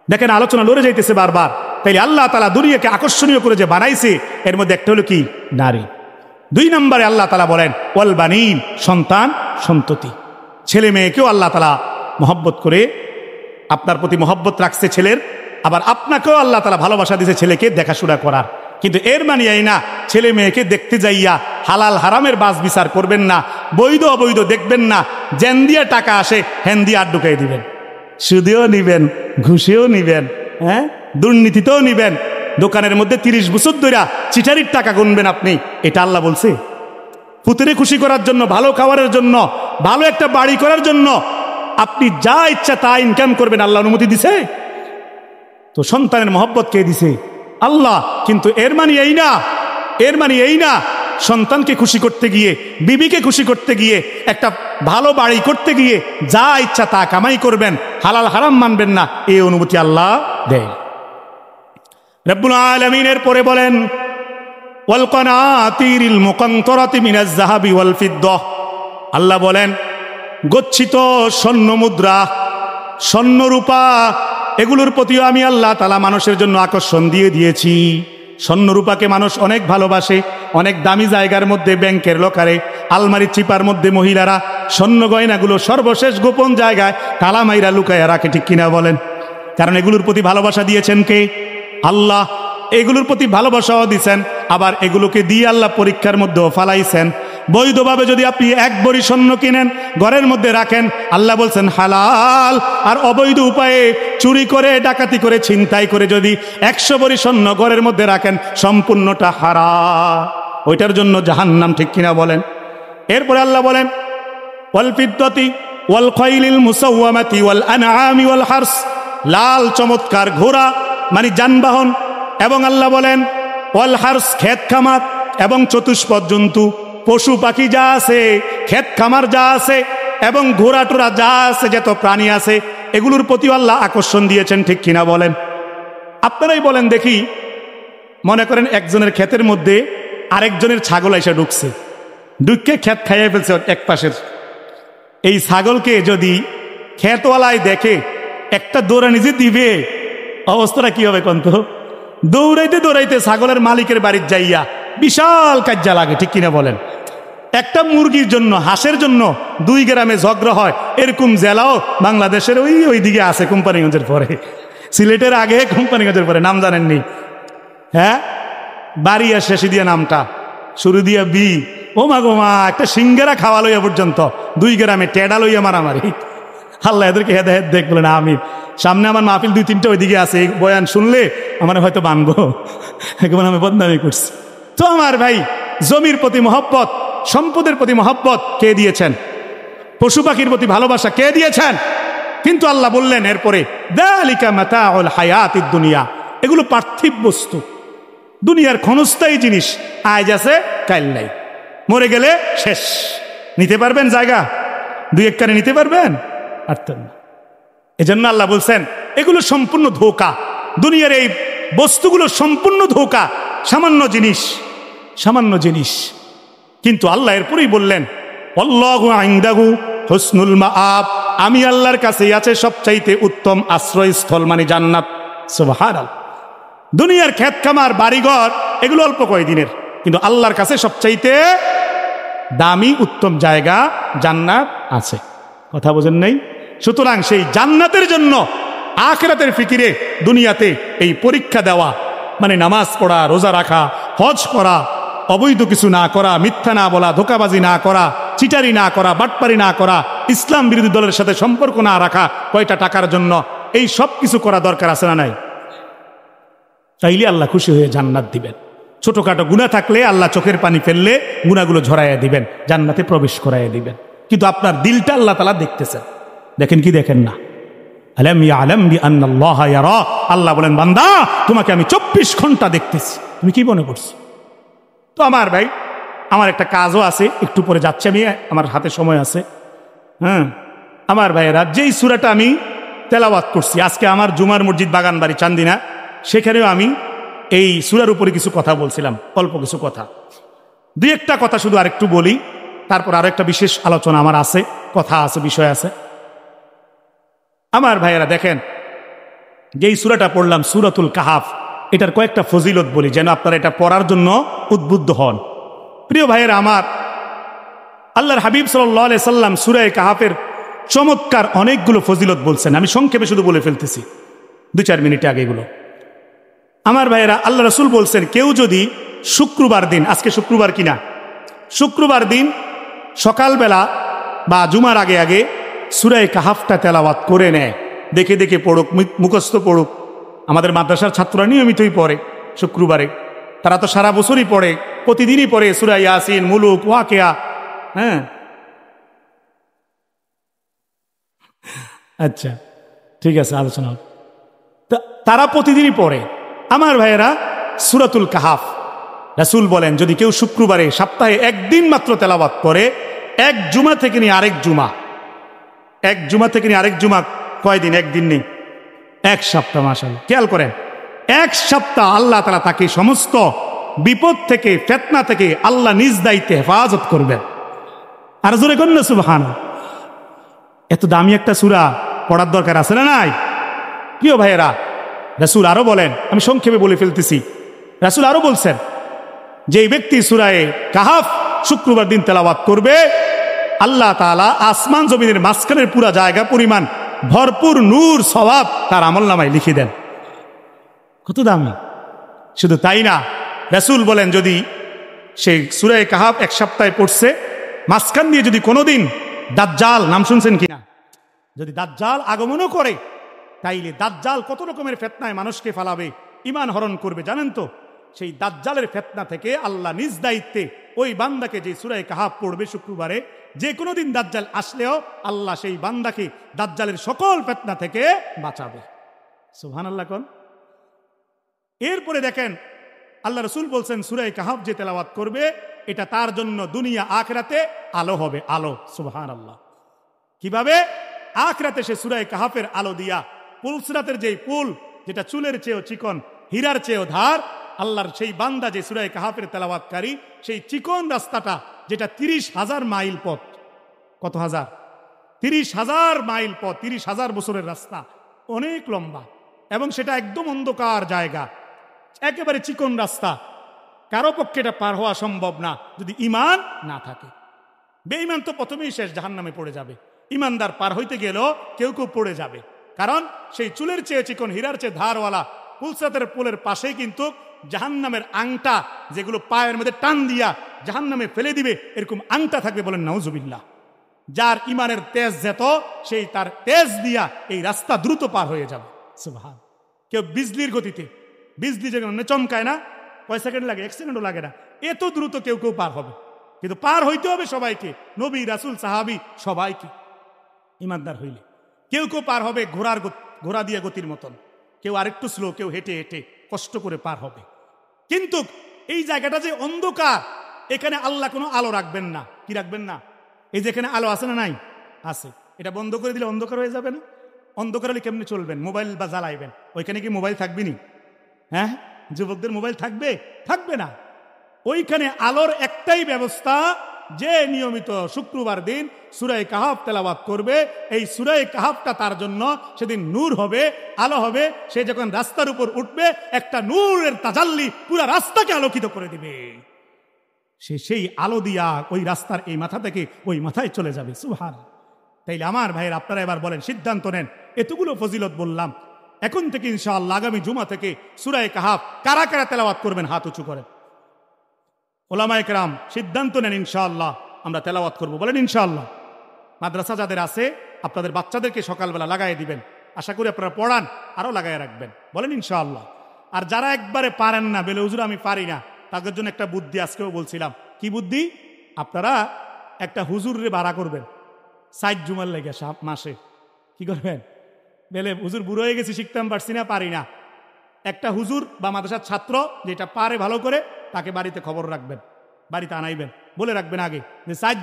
দেখেন, আলোচনা লড়ে যাইতেছে বারবার। তাইলে আল্লাহ তাআলা দুনিয়াকে আকর্ষণীয় করে যে বানাইছে, এর মধ্যে একটা হলো কি? নারী। 2 নম্বরে আল্লাহ তাআলা বলেন ওয়াল বানিন, সন্তান সন্ততি। ছেলে মেয়েকেও আল্লাহ তাআলা মহব্বত করে, আপনার প্রতি মহব্বত রাখছে ছেলের, আবার আপনাকেও আল্লাহ তাআলা ভালোবাসা দিয়েছে ছেলেকে দেখাশোনা করার। কিন্তু এর মানে এই না ছেলে মেয়েকে দেখতে যাইয়া হালাল হারামের বাস বিচার করবেন না, বৈধ অবৈধ দেখবেন না। জেন দিয়া টাকা আসে, হেন দিয়ে আর ঢুকাই দিবেন, সুদেও নিবেন, ঘুষেও নিবেন, হ্যাঁ দুর্নীতিতেও নিবেন। দোকানের মধ্যে 30 বছর ধরে চিটারির টাকা গুনবেন আপনি, এটা আল্লাহ বলছে? পুত্রে খুশি করার জন্য, ভালো খাবারের জন্য, ভালো একটা বাড়ি করার জন্য আপনি যা ইচ্ছা তা ইনকাম করবেন, আল্লাহ অনুমতি দিছে? তো সন্তানের মহব্বত কে দিছে? আল্লাহ। কিন্তু এর মানে এই না সন্তানকে খুশি করতে গিয়ে, বিবিকে খুশি করতে গিয়ে, একটা ভালো বাড়ি করতে গিয়ে যা ইচ্ছা তা কামাই করবেন, হালাল হারাম মানবেন না, এই অনুমতি আল্লাহ দেয়। রব্বুল আলামিন এর পরে বলেন ওয়াল কানাতিরিল মুকান্তরাতি মিনাজ যাহাবি ওয়াল ফিদ্দাহ, আল্লাহ বলেন গচ্ছিত স্বর্ণ মুদ্রা, স্বর্ণ রূপা, এগুলোর প্রতিও আমি আল্লাহ তাআলা মানুষের জন্য আকর্ষণ দিয়ে দিয়েছি। স্বর্ণ রূপাকে মানুষ অনেক ভালোবাসে। অনেক দামি জায়গার মধ্যে, ব্যাংকের লকারে, আলমারির চিপার মধ্যে মহিলারা স্বর্ণ গয়নাগুলো সর্বশেষ গোপন জায়গায় তালা মাইরা লুকায়া রাখে, ঠিক কিনা বলেন? কারণ এগুলোর প্রতি ভালোবাসা দিয়েছেন কে? আল্লাহ। এগুলোর প্রতি ভালোবাসাও দিয়েছেন, আবার এগুলোকে দিয়ে আল্লাহ পরীক্ষার মধ্যেও ফালাইছেন। বৈধভাবে যদি আপনি 1 ভরি স্বর্ণ কিনেন, ঘরের মধ্যে রাখেন, আল্লাহ বলছেন হালাল। আর অবৈধ উপায়ে চুরি করে, ডাকাতি করে, ছিনতাই করে যদি 100 ভরি স্বর্ণ ঘরের মধ্যে রাখেন, সম্পূর্ণটা হারাম, ওইটার জন্য জাহান্নাম, ঠিক কিনা বলেন? এরপরে আল্লাহ বলেন ওয়াল ফিদ্দাতি ওয়াল খাইলিল মুসাওয়ামাতি ওয়াল আনআমি ওয়াল হারস, লাল চমৎকার ঘোড়া মানে যানবাহন, এবং আল্লাহ বলেন ওয়াল হারস, ক্ষেত খামার এবং চতুষ্পদ জন্তু, পশু পাখি যা আছে, ক্ষেত খামার যা আছে, এবং ঘোড়া টোড়া যা আছে, যত প্রাণী আছে, এগুলোর প্রতি আল্লাহ আকর্ষণ দিয়েছেন, ঠিক কিনা বলেন? আপনারাই বলেন দেখি, মনে করেন একজনের ক্ষেতের মধ্যে আরেকজনের ছাগল এসে ঢুকছে, ঢুকে ক্ষেত খাইয়ে ফেলছে এক পাশের। এই ছাগলকে যদি ক্ষেতওয়ালায় দেখে একটা দৌড়া নিজে দিবে, অবস্থাটা কি হবে কন্ত? দৌড়াইতে দৌড়াইতে ছাগলের মালিকের বাড়ির যাইয়া বিশাল কাজ্জা লাগে, ঠিক কিনা বলেন? একটা মুরগির জন্য, হাঁসের জন্য 2 গ্রামে ঝগড়া হয়, এরকম জেলাও বাংলাদেশের ওই দিকে আছে, কোম্পানিগঞ্জের পরে, সিলেটের আগে কোম্পানিগঞ্জের পরে, নাম জানেননি? হ্যাঁ, বাড়িয়া শেষে দিয়ে নামটা শুরু দিয়া বি, ও মা গো মা, একটা সিঙ্গারা খাওয়া লইয়া পর্যন্ত 2 গ্রামে টেডা লইয়া মারামারি। আল্লাহ এদেরকে হেদায়েত দেখ বলে না। আমি সামনে আমার মাহফিল 2-3টা ওইদিকে আছে, এই বয়ান শুনলে আমার হয়তো বানবো, একেবারে আমি বদনামি করছি। তো আমার ভাই, জমির প্রতি মহব্বত, সম্পদের প্রতি মহব্বত কে দিয়েছেন? পশু পাখির প্রতি ভালোবাসা কে দিয়েছেন? কিন্তু আল্লাহ বললেন এরপরে, যালিকা মাতাউল হায়াতিদ দুনিয়া, এগুলো পার্থিব বস্তু, দুনিয়ার ক্ষণস্থায়ী জিনিস, আজ আছে কাল নাই, মরে গেলে শেষ। নিতে পারবেন জায়গা? 2-1 কানে নিতে পারবেন? পারতেন না। এজন্য আল্লাহ বলছেন এগুলো সম্পূর্ণ ধোঁকা, দুনিয়ার এই বস্তুগুলো সম্পূর্ণ ধোঁকা, সামান্য জিনিস, সামান্য জিনিস। কিন্তু আল্লাহ এরপরেই বললেন, আল্লাহু ইনদাহু হুসনুল মাআব, আমি আল্লাহর কাছেই আছে সবচাইতে উত্তম আশ্রয়স্থল, মানে জান্নাত। সুবহানাল্লাহ। দুনিয়ার ক্ষেত খামার বাড়িঘর এগুলো অল্প কয়েকদিনের, কিন্তু আল্লাহর কাছে সবচাইতে দামি উত্তম জায়গা জান্নাত আছে। কথা বোঝেন নাই? সুতরাং সেই জান্নাতের জন্য আখিরাতের ফিকিরে দুনিয়াতে এই পরীক্ষা দেওয়া, মানে নামাজ পড়া, রোজা রাখা, হজ করা, অবৈধ কিছু না করা, মিথ্যা না বলা, ধোঁকাবাজি না করা, চিটারি না করা, বাটপারি না করা, ইসলাম বিরোধী দলের সাথে সম্পর্ক না রাখা, কয়টা টাকার জন্য, এই সব কিছু করা দরকার আছে না নাই? তাইলে আল্লাহ খুশি হয়ে জান্নাত দিবেন। ছোটখাটো গুনাহ থাকলে আল্লাহ চোখের পানি ফেললে গুনাহগুলো ঝরাইয়া দিবেন, জান্নাতে প্রবেশ করাইয়া দিবেন। কিন্তু আপনার দিলটা আল্লাহ তাআলা দেখতেছেন, দেখেন কি দেখেন না? আলাম ইয়ালাম বিআন্নাল্লাহা ইয়ারা, আল্লাহ বলেন বান্দা তোমাকে আমি 24 ঘন্টা দেখতেছি, তুমি কি মনে করছো? তো আমার ভাই, আমার একটা কাজও আছে, একটু পরে যাচ্ছি আমি, আমার হাতে সময় আছে। হ্যাঁ আমার ভাইয়েরা, যেই সূরাটা আমি তেলাওয়াত করছি আজকে আমার জুমার মসজিদ বাগানবাড়ি চান্দিনা, সেখানেও আমি এই সূরার উপরে কিছু কথা বলছিলাম, অল্প কিছু কথা, 2-1টা কথা শুধু আরেকটু বলি, তারপর আরো একটা বিশেষ আলোচনা আমার আছে, কথা আছে, বিষয় আছে। আমার ভাইয়েরা দেখেন, যেই সূরাটা পড়লাম সূরাতুল কাহাফ, এটার কয়েকটা ফজিলত বলি যেন আপনারা এটা পড়ার জন্য উদ্বুদ্ধ হন। প্রিয় ভাইয়েরা আমার, আল্লাহর হাবিব সাল্লাল্লাহু আলাইহি সাল্লাম সূরা কাহাফের চমৎকার অনেকগুলো ফজিলত বলছেন, আমি সংক্ষেপে শুধু বলে ফেলতেছি 2-4 মিনিট আগে এগুলো। আমার ভাইয়েরা, আল্লাহ রাসূল বলছেন কেউ যদি শুক্রবার দিন, আজকে শুক্রবার কিনা, শুক্রবার দিন সকালবেলা বা জুমার আগে আগে সূরা কাহাফটা তেলাওয়াত করে নেয়, দেখে দেখে পড়ুক, মুখস্থ পড়ুক। আমাদের মাদ্রাসার ছাত্ররা নিয়মিতই পড়ে শুক্রবারে, তারা তো সারা বছরই পড়ে, প্রতিদিনই পড়ে সূরা ইয়াসিন, মুলুক, ওয়াকিয়া। হ্যাঁ আচ্ছা ঠিক আছে, আলোচনা তারা প্রতিদিনই পড়ে। আমার ভাইয়েরা, সূরাতুল কাহাফ রাসূল বলেন যদি কেউ শুক্রবারে সপ্তাহে 1 দিন মাত্র তেলাওয়াত করে, 1 জুমা থেকে নিয়ে আরেক জুমা, 1 জুমা থেকে নিয়ে আরেক জুমা কয়দিন? 1 দিন নেই, 1 সপ্তাহ। মাশাআল্লাহ, খেয়াল করেন, 1 সপ্তাহ আল্লাহ তাআলা তাকে সমস্ত বিপদ থেকে, ফিতনা থেকে আল্লাহ নিজ দায়িত্বে হেফাজত করবেন। আর জোরে কন্যা সুবহানাল্লাহ। এত দামি একটা সূরা পড়ার দরকার আছে না নাই? প্রিয় ভাইয়েরা, রাসূল আরো বলেন, আমি সংক্ষেপে বলে ফেলতেছি, রাসূল আরো বলছেন যে ব্যক্তি সূরা কাহাফ শুক্রবার দিন তেলাওয়াত করবে, আল্লাহ তাআলা আসমান জমিনের মাঝখানের পুরা জায়গা পরিমাণ ভরপুর নূর সওয়াব তার আমলনামায় লিখে দেন। কত দামি! শুধু তাই না, রাসূল বলেন যদি সেই সূরা কাহাফ 1 সপ্তাহে পড়ছে, মাঝখান দিয়ে যদি কোনোদিন দাজ্জাল, নাম শুনছেন কিনা, যদি দাজ্জাল আগমনও করে, তাইলে দাজ্জাল কত রকমের ফিতনায় মানুষকে ফালাবে, ঈমান হরণ করবে জানেন তো? সেই দাজ্জালের ফিতনা থেকে আল্লাহ নিজ দায়িত্বে ওই বান্দাকে, যে সূরা কাহাফ পড়বে শুক্রবারে, যে কোনো দিন দাজ্জাল আসলেও আল্লাহ সেই বান্দাকে দাজ্জালের সকল ফিতনা থেকে বাঁচাবে। সুবহানাল্লাহ কোন। এরপরে দেখেন, আল্লাহ রাসূল বলছেন সূরা কাহাফ যে তেলাওয়াত করবে, এটা তার জন্য দুনিয়া আখিরাতে আলো হবে, আলো। সুবহানাল্লাহ। কিভাবে? আখিরাতে সে সূরা কাহাফের আলো দিয়া পুলসিরাতের যেই পুল, যেটা চুলের চেয়েও চিকন, হীরার চেয়েও ধার, আল্লাহর সেই বান্দা যে সূরা কাহাফের তেলাওয়াতকারী, সেই চিকন রাস্তাটা যেটা 30,000 মাইল পথ, কত হাজার, 30,000 মাইল পথ, 30,000 বছরের রাস্তা, অনেক লম্বা, এবং সেটা একদম অন্ধকার জায়গা, একেবারে চিকন রাস্তা, কারো পক্ষে এটা পার হওয়া সম্ভব না যদি ঈমান না থাকে। বেঈমান তো প্রথমেই শেষ, জাহান্নামে পড়ে যাবে। ঈমানদার পার হইতে গেলেও কেউ কেউ পড়ে যাবে, কারণ সেই চুলের চেয়ে চিকন, হীরার চেয়ে ধারওয়ালা পুলসিরাতের পুলের পাশেই কিন্তু জাহান্নামের আংটা, যেগুলো পায়ের মধ্যে টান দিয়া জাহান্নামে ফেলে দিবে, এরকম আংটা থাকবে, বলেন নাউজুবিল্লাহ। যার ইমানের তেজ যেত, সেই তার তেজ দিয়া এই রাস্তা দ্রুত পার হয়ে যাবে। সুবহান। কেউ বিজলির গতিতে, বিজলি যেখানে চমকায় না, কয় সেকেন্ড লাগে, 1 সেকেন্ডও লাগে না, এত দ্রুত কেউ কেউ পার হবে। কিন্তু পার হইতে হবে সবাইকে, নবী, রাসূল, সাহাবী সবাইকে। ইমানদার হইলে কেউ কেউ পার হবে ঘোড়া দিয়ে গতির মতন, কেউ আরেকটু স্লো, কেউ হেঁটে হেঁটে কষ্ট করে পার হবে। কিন্তু এই জায়গাটা যে অন্ধকার, এখানে আল্লাহ কোনো আলো রাখবেন না। কি রাখবেন না? এই যে এখানে আলো আছে না নাই? আছে। এটা বন্ধ করে দিলে অন্ধকার হয়ে যাবে না? অন্ধকার হলে কেমনি চলবেন? মোবাইল বা জ্বালাইবেন, ওইখানে কি মোবাইল থাকবে নি? হ্যাঁ, যুবকদের মোবাইল থাকবে? থাকবে না। ওইখানে আলোর একটাই ব্যবস্থা, যে নিয়মিত শুক্রবার দিন সূরা কাহাফ তেলাওয়াত করবে, এই সূরা কাহাফটা তার জন্য সেদিন নূর হবে, আলো হবে। সে যখন রাস্তার উপর উঠবে, একটা নূরের তাজাল্লি পুরো রাস্তাকে আলোকিত করে দিবে। সে সেই আলো দিয়া ওই রাস্তার এই মাথা থেকে ওই মাথায় চলে যাবে। সুবহান। তাইলে আমার ভাইয়ের, আপনারা এবার বলেন, সিদ্ধান্ত নেন। এতগুলো ফজিলত বললাম, এখন থেকে ইনশাআল্লাহ আগামী জুমা থেকে সূরা কাহাফ কারা কারা তেলাওয়াত করবেন? হাত উঁচু করেন। ওলামায়ে কেরাম সিদ্ধান্ত নেন, ইনশাআল্লাহ আমরা তেলাওয়াত করব। বলেন ইনশাআল্লাহ। মাদ্রাসা যাদের আছে, আপনাদের বাচ্চাদেরকে সকালবেলা লাগাই দিবেন। আশা করি আপনারা পড়ান, আরো লাগাই রাখবেন। বলেন ইনশাআল্লাহ। আর যারা একবারে পারেন না, বলে হুজুর আমি পারি না, তাদের জন্য একটা বুদ্ধি আজকেও বলছিলাম। কি বুদ্ধি? আপনারা একটা হুজুরে ভাড়া করবেন 60 জুমার লেগে মাসে। কি করবেন? বলে হুজুর বুড়ো হয়ে গেছি, শিখতাম পারছি না, পারি না। একটা হুজুর বা মাদ্রাসার ছাত্র যেটা পারে ভালো করে, তাকে বাড়িতে খবর রাখবেন, বাড়িতে আনাইবেন, বলে রাখবেন আগে যে 60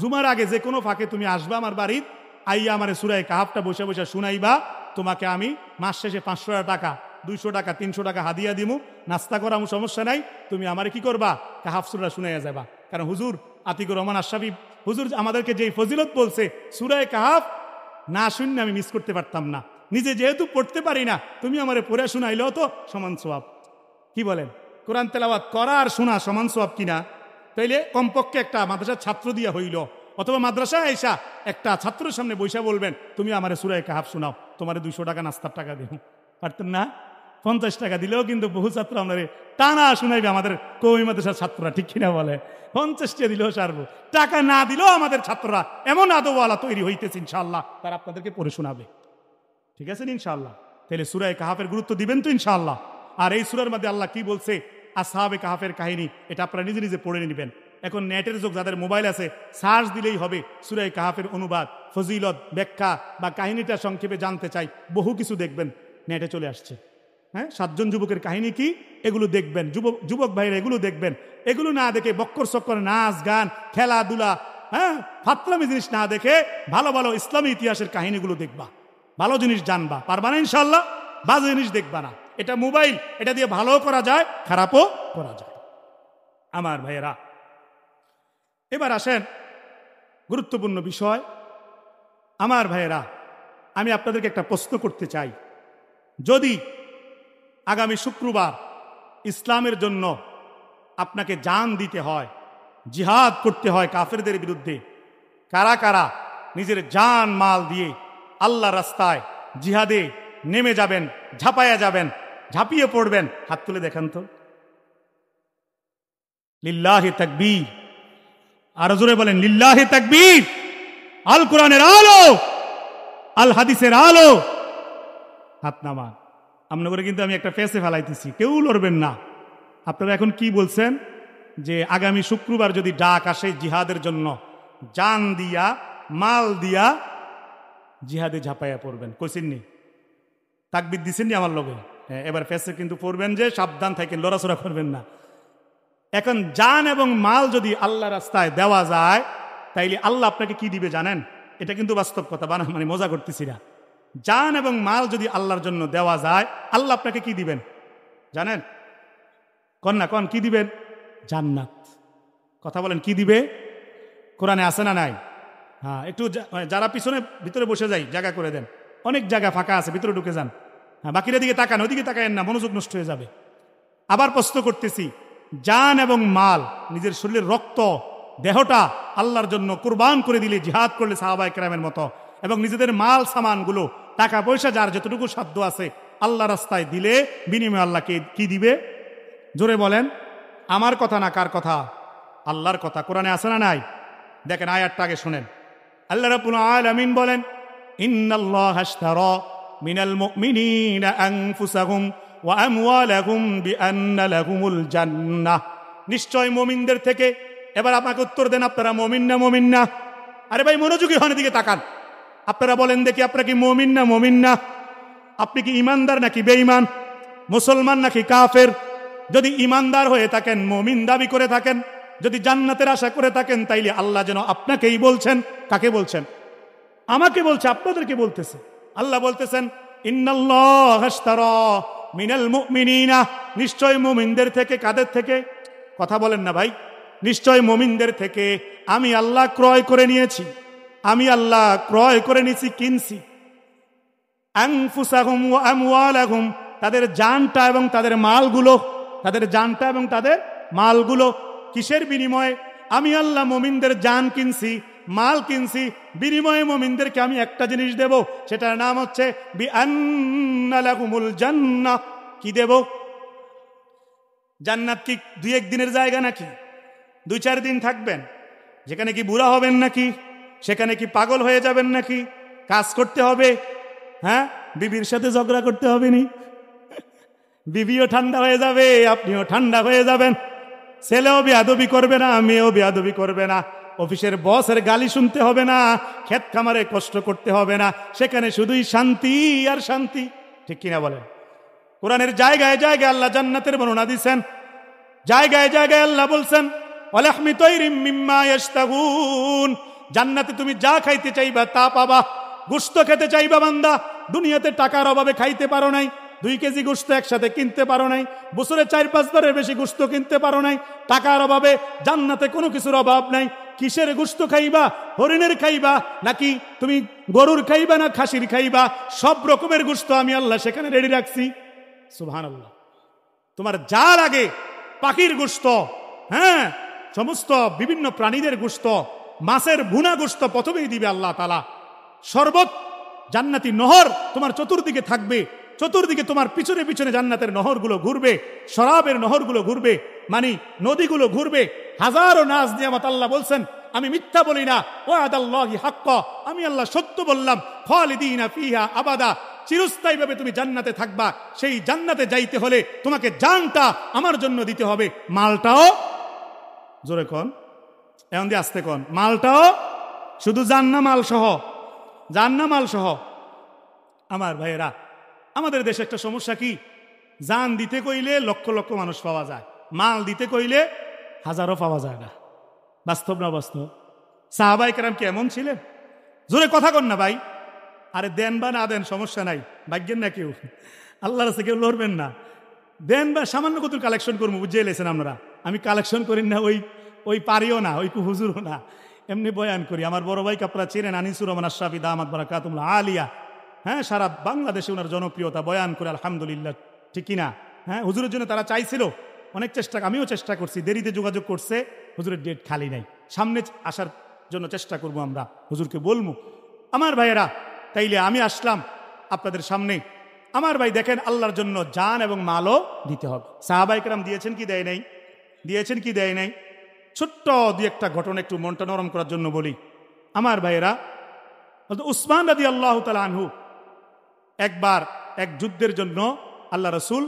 জুমার আগে যে কোনো ফাঁকে তুমি আসবা আমার বাড়ির, আইয়া আমার সূরা কাহাফটা বসে বসে শুনাইবা। তোমাকে আমি মাস শেষে 500 টাকা, 200 টাকা, 300 টাকা হাদিয়া দিমু, নাস্তা করামু, সমস্যা নাই। তুমি আমারে কি করবা? কাহাফ সূরা শুনাইয়া যাবা। কারণ হুজুর আতিকুর রহমান আশরাফি হুজুর আমাদেরকে যেই ফজিলত বলছে, সূরা কাহাফ না শুনলে আমি মিস করতে পারতাম না। নিজে যেহেতু পড়তে পারি না, তুমি আমারে পড়ে শুনাইলেও তো সমান সওয়াব। কি বলেন? কোরআন তেলাওয়াত করা আর শোনা সমান সওয়াব কিনা? তাইলে কমপক্ষে একটা মাদ্রাসার ছাত্র দিয়া হইল, অথবা মাদ্রাসায় আইসা একটা ছাত্রের সামনে বৈশা বলবেন, তুমি আমারে সূরা কাহাফ শোনাও, তোমারে 200 টাকা নাস্তার টাকা দেব। পারতেন না? 50 টাকা দিলেও কিন্তু বহু ছাত্র আমাদের টানা শুনাইবে, আমাদের কওমি মাদ্রাসার ছাত্ররা। ঠিক কিনা বলে? 50 টাকা দিলেও সারবো, টাকা না দিলেও আমাদের ছাত্ররা এমন আদওয়ালা তৈরি হইতেছে, ইনশাআল্লাহ তারা আপনাদেরকে পড়ে শোনাবে। ঠিক আছে ইনশাআল্লাহ? তাহলে সূরা কাহাফের গুরুত্ব দিবেন তো ইনশাআল্লাহ। আর এই সূরার মধ্যে আল্লাহ কি বলছে, আসহাবে কাহাফের কাহিনী, এটা আপনারা নিজে নিজে পড়ে নেবেন। এখন নেটের যুগ, যাদের মোবাইল আছে সার্চ দিলেই হবে সূরা কাহাফের অনুবাদ, ফজিলত, ব্যাখ্যা বা কাহিনীটা সংক্ষেপে জানতে চাই, বহু কিছু দেখবেন নেটে চলে আসছে। হ্যাঁ, 7 জন যুবকের কাহিনী কি, এগুলো দেখবেন। যুবক ভাইরা এগুলো দেখবেন। এগুলো না দেখে বক্কর চক্কর, নাচ গান, খেলাধুলা, হ্যাঁ ফাতলামি জিনিস না দেখে ভালো ভালো ইসলামী ইতিহাসের কাহিনীগুলো দেখবা, ভালো জিনিস জানবা। পারবা না ইনশাআল্লাহ? বাজে জিনিস দেখবা না। এটা মোবাইল, এটা দিয়ে ভালো করা যায়, খারাপও করা যায়। আমার ভাইয়েরা, এবার আসেন গুরুত্বপূর্ণ বিষয়। আমার ভাইয়েরা, আমি আপনাদেরকে একটা প্রশ্ন করতে চাই। যদি আগামী শুক্রবার ইসলামের জন্য আপনাকে জান দিতে হয়, জিহাদ করতে হয় কাফেরদের বিরুদ্ধে, কারা কারা নিজের জান মাল দিয়ে আল্লাহ রাস্তায় জিহাদে নেমে যাবেন, ঝাঁপায়া যাবেন, ঝাঁপিয়ে পড়বেন? হাত তুলে দেখান তো। লিল্লাহি তাকবীর। আর জোরে বলেন লিল্লাহি তাকবীর। আল কোরআনের আলো, আল হাদিসের আলো। হাত নামান। আপনাদের কিন্তু আমি একটা ফেসে ফেলাইতেছি, কেউ লড়বেন না। আপনারা এখন কি বলছেন? যে আগামী শুক্রবার যদি ডাক আসে জিহাদের জন্য, জান দিয়া মাল দিয়া জিহাদে ঝাঁপাইয়া পড়বেন। কইছেননি? তাকবীর দিছেননি আমার লগে? হ্যাঁ, এবার ফেসে কিন্তু পড়বেন যে সাবধান থাকেন, লড়াচড়া করবেন না। এখন জান এবং মাল যদি আল্লাহ রাস্তায় দেওয়া যায়, তাইলে আল্লাহ আপনাকে কি দিবে জানেন? এটা কিন্তু বাস্তব কথা, মানে মজা করতেছি না। জান এবং মাল যদি আল্লাহর জন্য দেওয়া যায়, আল্লাহ আপনাকে কি দিবেন জানেন? কন কি দিবেন? জান্নাত। কথা বলেন, কি দিবে? কোরআনে আছে না নাই? হ্যাঁ, একটু যারা পিছনে ভিতরে বসে যাই জায়গা করে দেন, অনেক জায়গা ফাঁকা আছে, ভিতরে ঢুকে যান। হ্যাঁ, বাকিরা দিকে তাকান, ওইদিকে তাকায়েন না, মনোযোগ নষ্ট হয়ে যাবে। আবার প্রশ্ন করতেছি, জান এবং মাল, নিজের শরীরের রক্ত দেহটা আল্লাহর জন্য কুরবান করে দিলে, জিহাদ করলে সাহাবায়ে কেরামের মতো, এবং নিজেদের মাল সামানগুলো টাকা পয়সা যার যতটুকু সাধ্য আছে আল্লাহ রাস্তায় দিলে বিনিময়ে আল্লাহকে কি দিবে? জোরে বলেন। আমার কথা না, কার কথা? আল্লাহর কথা। কোরআনে আছে না নাই? দেখেন আয়াতটা আগে শুনেন। আল্লাহ রাব্বুল আলামিন বলেন, ইন্নাল্লাহা আশতারা মিনাল মুমিনিনা আনফুসাহুম ওয়া আমওয়ালাহুম বিআন্না লাহুমুল জান্নাহ। নিশ্চয় মুমিনদের থেকে, এবার আপনাকে উত্তর দেন, আপনারা মুমিন না মুমিন না? আরে ভাই মনোযোগী হন, দিকে তাকান। আপনারা বলেন দেখি, আপনারা কি মুমিন না মুমিন না? আপনি কি ইমানদার নাকি বেঈমান? মুসলমান নাকি কাফের? যদি ইমানদার হয়ে থাকেন, মুমিন দাবি করে থাকেন, যদি জান্নাতের আশা করে থাকেন, তাইলে আল্লাহ যেন আপনাকেই বলছেন। কাকে বলছেন? আমাকে বলছে, আপনাদেরকে বলতেছে। আল্লাহ বলতেছেন, ইন্নাল্লাহা আশতারা মিনাল মুমিনিনা, নিশ্চয় মুমিনদের থেকে। কাদের থেকে? কথা বলেন না ভাই। নিশ্চয় মুমিনদের থেকে আমি আল্লাহ ক্রয় করে নিয়েছি, আমি আল্লাহ ক্রয় করে নিয়েছি, কিনছি। আনফুসাহুম ওয়া আমওয়ালাহুম, তাদের জানটা এবং তাদের মালগুলো, তাদের জানটা এবং তাদের মালগুলো। কিসের বিনিময়ে? আমি আল্লাহ মুমিনদের জান কিনছি, মাল কিনছি, বিনিময়ে মুমিনদেরকে আমি একটা জিনিস দেব, সেটার নাম হচ্ছে বিআন্না লাহুমুল জান্নাহ। কি দেব? জান্নাত কি 2-1 দিনের জায়গা নাকি? 2-4 দিন থাকবেন? যেখানে কি বুড়া হবেন নাকি? সেখানে কি পাগল হয়ে যাবেন নাকি? কাজ করতে হবে, হ্যাঁ, বিবির সাথে ঝগড়া করতে হবে নি, বিবিও ঠান্ডা হয়ে যাবে, আপনিও ঠান্ডা হয়ে যাবেন, ছেলেও বেয়াদবি করবে না, মেয়েও বেয়াদবি করবে না, অফিসের বসের গালি শুনতে হবে না, ক্ষেত খামারে কষ্ট করতে হবে না, সেখানে শুধুই শান্তি আর শান্তি। ঠিক কিনা বলেন? কোরআনের জায়গায় জায়গায় আল্লাহ জান্নাতের বর্ণনা দিচ্ছেন, জায়গায় জায়গায় আল্লাহ বলছেন, ওয়ালাহমি তায়রিম মিম্মা ইয়াশতাহুন, জান্নাতে তুমি যা খাইতে চাইবা তা পাবা। গোশত খেতে চাইবা বান্দা, দুনিয়াতে টাকার অভাবে খাইতে পারো নাই, 2 কেজি গোশত একসাথে কিনতে পারো নাই, বছরে 4-5 বারের বেশি গোশত কিনতে পারো নাই, টাকার অভাবে। জান্নাতে কোনো কিছুর অভাব নাই। কিসের গোশত খাইবা? হরিণের খাইবা নাকি তুমি গরুর খাইবা না খাসির খাইবা? সব রকমের গোশত আমি আল্লাহ সেখানে রেডি রাখছি। সুবহানাল্লাহ। তোমার যা লাগে, পাখির গোশত, হ্যাঁ, সমস্ত বিভিন্ন প্রাণীদের গোশত, মাছের ভুনা গোশত প্রথমেই দিবে আল্লাহ তাআলা। শরবত, জান্নাতি নহর তোমার চতুর্দিকে থাকবে, চতুর্দিকে তোমার পিছনে পিছনে জান্নাতের নহরগুলো ঘুরবে, শরাবের নহরগুলো ঘুরবে, মানে নদীগুলো ঘুরবে। হাজারো নাজ নিয়ামত। আল্লাহ বলছেন, আমি মিথ্যা বলি না, ওয়াদাল্লাহি হাক্কা, আমি আল্লাহ সত্য বললাম। খালিদিনা ফিহা আবাদা, চিরস্থায়ীভাবে তুমি জান্নাতে থাকবা। সেই জান্নাতে যাইতে হলে তোমাকে জানটা আমার জন্য দিতে হবে, মালটাও। জোরে কোন, এমন দিয়ে আসতে কোন, মালটাও। শুধু জান্না মাল সহ, জান্না মাল সহ। আমার ভাইয়েরা, আমাদের দেশে একটা সমস্যা কি, জান দিতে কইলে লক্ষ লক্ষ মানুষ পাওয়া যায়, মাল দিতে কইলে হাজারও পাওয়া যায় না। বাস্তব না বাস্তব? সাহাবায়ে কেরাম কি এমন ছিলেন? জোরে কথা কন না ভাই। আরে দেন বা না দেন সমস্যা নাই, ভাগ্যেন না কেউ, আল্লাহর কাছে কেউ লড়বেন না। দেন বা সামান্য কত কালেকশন করবো, বুঝে এলেছেন আপনারা। আমি কালেকশন করি না, ওই পারিও না, ওই হুজুরও না, এমনি বয়ান করি। আমার বড় ভাইকে আপনারা চেনেন, আনিসুর রহমান আশরাফি দামাত বারাকাতুহুল আলিয়া, হ্যাঁ, সারা বাংলাদেশে ওনার জনপ্রিয়তা, বয়ান করে আলহামদুলিল্লাহ। ঠিক কিনা? হ্যাঁ, হুজুরের জন্য তারা চাইছিল, অনেক চেষ্টা, আমিও চেষ্টা করছি, দেরিতে যোগাযোগ করছে, হুজুরের ডেট খালি নাই, সামনে আসার জন্য চেষ্টা করব আমরা, হুজুরকে বলবো। আমার ভাইয়েরা, তাইলে আমি আসলাম আপনাদের সামনে। আমার ভাই দেখেন, আল্লাহর জন্য জান এবং মালও দিতে হবে। সাহাবায়ে কেরাম দিয়েছেন কি দেয় নাই? দিয়েছেন কি দেয় নাই? ছোট্ট 2-1টা ঘটনা একটু মনটা নরম করার জন্য বলি। আমার ভাইয়েরা, উসমান রাদিয়াল্লাহু তাআলা আনহু একবার এক যুদ্ধের জন্য আল্লাহ রাসূল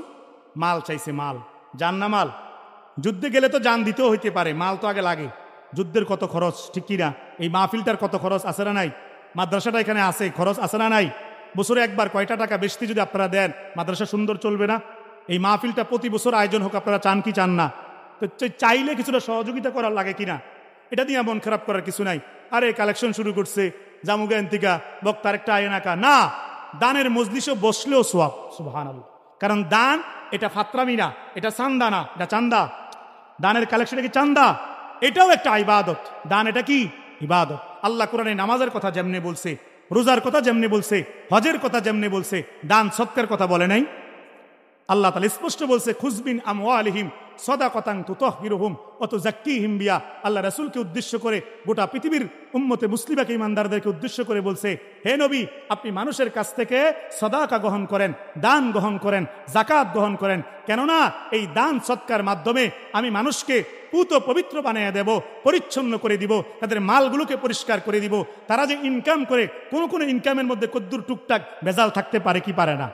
মাল চাইছে, মাল, জান না মাল। যুদ্ধে গেলে তো জান দিতেও হইতে পারে, মাল তো আগে লাগে। যুদ্ধের কত খরচ, ঠিক কিনা? এই মাহফিলটার কত খরচ আছে না নাই? মাদ্রাসাটা এখানে আছে, খরচ আছে না নাই? বছরে একবার কয়টা টাকা বেশি যদি আপনারা দেন, মাদ্রাসা সুন্দর চলবে না? এই মাহফিলটা প্রতি বছর আয়োজন হোক, আপনারা চান কি চান না? তো চাইলে কিছুটা সহযোগিতা করার লাগে কিনা? এটা নিয়ে মন খারাপ করার কিছু নাই। আরে কালেকশন শুরু করছে, জামুগা এন্তিকা বক্তার একটা আয়নাকা না, দানের মজলিসে বসলেও সোয়াব। সুবহানাল্লাহ। কারণ দান এটা ফাত্রামি না, এটা চান্দা না, এটা চান্দা। দানের কালেকশন কি চান্দা? এটাও একটা ইবাদত। দান এটা কি ইবাদত। আল্লাহ কোরআনে নামাজের কথা যেমনি বলছে, রোজার কথা যেমনি বলছে, হজের কথা যেমনি বলছে, দান সৎকার কথা বলে নাই? আল্লাহ তাআলা স্পষ্ট বলছে, খুজবিন আমওয়ালিহিম সাদাকাতান তুতাহহিরুহুম ওয়া তুযাক্কিহিম বিহা। আল্লাহ রাসূলকে উদ্দেশ্য করে, গোটা পৃথিবীর উম্মতে মুসলিমাকে, ইমানদারদেরকে উদ্দেশ্য করে বলছে, হে নবী, আপনি মানুষের কাছ থেকে সাদাকা গ্রহণ করেন, দান গ্রহণ করেন, যাকাত গ্রহণ করেন। কেননা এই দান সৎকার মাধ্যমে আমি মানুষকে পুত পবিত্র বানিয়ে দেব, পরিচ্ছন্ন করে দিব, তাদের মালগুলোকে পরিষ্কার করে দিব। তারা যে ইনকাম করে, কোন ইনকামের মধ্যে কদ্দুর টুকটাক ভেজাল থাকতে পারে কি পারে না?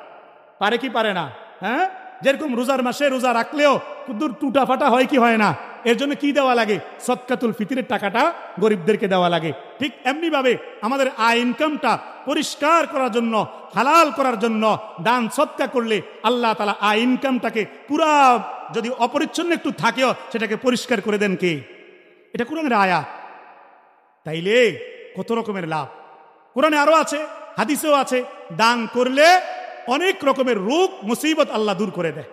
পারে কি পারে না? হ্যাঁ, যেরকম রোজার মাসে রোজা রাখলেও কুদ্দুর টুটা ফাটা হয় কি হয় না? এর জন্য কি দেওয়া লাগে? সদকাতুল ফিতরের টাকাটা গরিবদেরকে দেওয়া লাগে। ঠিক এমনি ভাবে আমাদের আয় ইনকামটা পরিষ্কার করার জন্য, হালাল করার জন্য দান সদকা করলে আল্লাহ তাআলা আয় ইনকামটাকে পুরা, যদি অপরিচ্ছন্ন একটু থাকেও সেটাকে পরিষ্কার করে দেন কে? এটা কোরআনের আয়াত। তাইলে কত রকমের লাভ কোরআনে আরো আছে, হাদিসেও আছে। দান করলে অনেক রকমের রোগ মুসিবত আল্লাহ দূর করে দেয়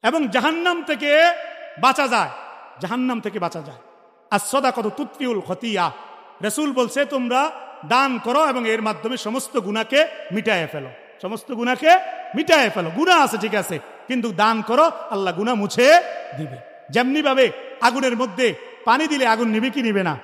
এবং জাহান্নাম থেকে বাঁচা যায়। জাহান্নাম থেকে বাঁচা যায়। as-সাদাকাতু তুতফিউল খতিয়া। রাসূল বলছে, তোমরা দান করো এবং এর মাধ্যমে সমস্ত গুনাহকে মিটায়ে ফেলো। সমস্ত গুনাহকে মিটায়ে ফেলো। গুনাহ আছে ঠিক আছে, কিন্তু দান করো, আল্লাহ গুনাহ মুছে দিবে। যেমনি ভাবে আগুনের মধ্যে পানি দিলে আগুন নিবে কি নিবে না,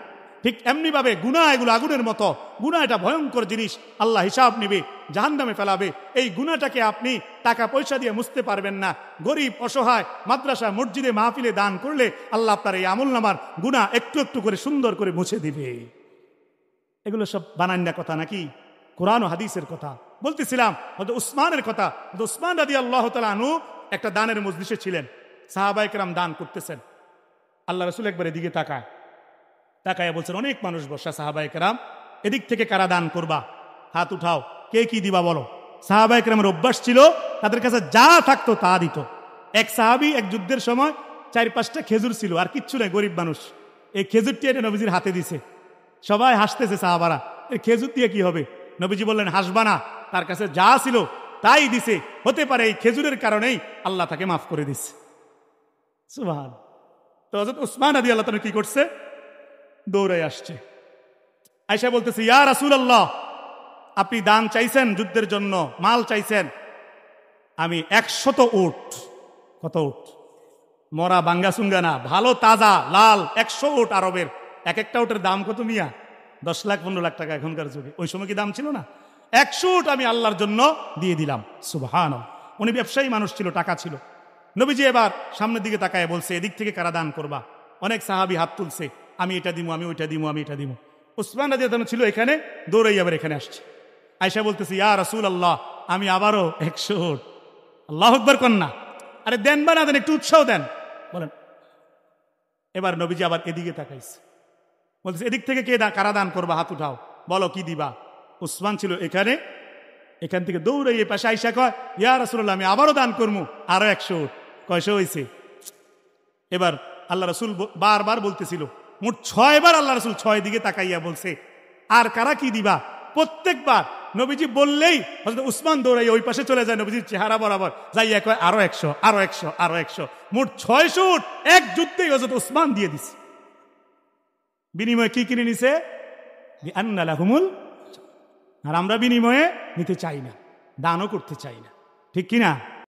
ঠিক এমনি ভাবে গুনাহ, এগুলো আগুনের মতো। গুনাহ এটা ভয়ঙ্কর জিনিস, আল্লাহ হিসাব নিবে, জাহান্নামে ফেলাবে। এই গুনাহটাকে আপনি টাকা পয়সা দিয়ে মুছতে পারবেন না। গরিব, অসহায়, মাদ্রাসা, মসজিদে, মাহফিলে দান করলে আল্লাহ আপনার এই আমলনামার গুনাহ একটু একটু করে সুন্দর করে মুছে দিবে। এগুলো সব বানান্না কথা নাকি? কোরআন ও হাদিসের কথা বলতেছিলাম। হয়তো উসমানের কথা। উসমান রাদিয়াল্লাহু তাআলা আনহু একটা দানের মজলিসে ছিলেন, সাহাবায়ে কেরাম দান করতেছেন। আল্লাহ রাসূল একবার এদিকে তাকায় বলছেন, অনেক মানুষ বসা, সাহাবায়ে কেরাম, এদিক থেকে কারা দান করবা? হাত উঠাও, কে কি দিবা বলো। সাহাবায়ে কেরামের অভ্যাস ছিল, তাদের কাছে যা থাকতো তা দিত। এক সাহাবী এক যুদ্ধের সময় 4-5টা খেজুর ছিল, আর কিচ্ছু নাই, গরিব মানুষ। এই খেজুরটি এটা নবীজির হাতে দিছে। সবাই হাসতেছে সাহাবারা, এই খেজুর দিয়ে কি হবে? নবীজি বললেন, হাসবা না, তার কাছে যা ছিল তাই দিছে, হতে পারে এই খেজুরের কারণেই আল্লাহ তাকে মাফ করে দিচ্ছে। সুবহান। তো হযরত উসমান রাদিয়াল্লাহু তাআলা কি করছে? দৌড়ে আসছে, আয়েশা বলতেছে, ইয়া রাসূলুল্লাহ, আপনি দান চাইছেন, যুদ্ধের জন্য মাল চাইছেন, আমি 100 উট। কত উট? মরা বাঙ্গাসুঙ্গা না, ভালো তাজা লাল 100 উট আরবের। এক একটা উটের দাম কত মিয়া? 10 লাখ 15 লাখ টাকা এখনকার যুগে। ওই সময় কি দাম ছিল না? 100 উট আমি আল্লাহর জন্য দিয়ে দিলাম। সুবহানাল্লাহ। উনি ব্যবসায়ী মানুষ ছিল, টাকা ছিল। নবীজি এবার সামনের দিকে তাকায় বলছে, এদিক থেকে কারা দান করবা? অনেক সাহাবী হাত তুলছে, আমি এটা দিমু, আমি ওইটা দিমু, আমি এটা দিমু। উসমান রাদিয়াল্লাহু আনহু ছিল এখানে, দৌড়াই আবার এখানে আসছে। আয়েশা বলতেছে, ইয়া রাসূলুল্লাহ, আমি আবারও 100 উট। আল্লাহু আকবার কন্যা, আরে দেন বা না দেন, একটু উৎসাহ দেন, বলেন। এবার নবীজি আবার এদিকে তাকাইছে, বলতেছে, এদিক থেকে কারা দান করবা? হাত উঠাও, বলো কি দিবা। উসমান ছিল এখানে, এখান থেকে দৌড়াই এই পাশে আয়েশা কয়, ইয়া রাসূলুল্লাহ, আমি আবারও দান করবো, আরো 100 উট। কয়শো হয়েছে? এবার আল্লাহ রাসূল বারবার বলতেছিল, মোট 6 বার আল্লাহ রাসূল 6 দিকে তাকাইয়া বলছে, আর কারা কি দিবা? প্রত্যেকবার নবীজি বললেই হযরত উসমান দৌড়াই ওই পাশে চলে যায়, নবীজির চেহারা বরাবর যাইয়া কয়, আরো 100, আরো 100, আরো 100। মোট 600 উট এক যুদ্ধেই হযরত উসমান দিয়ে দিছে। বিনিময়ে কি কিনে নিছে? বিআন্না লাহুমুল। আর আমরা বিনিময়ে নিতে চাই না, দানও করতে চাই না, ঠিক কিনা?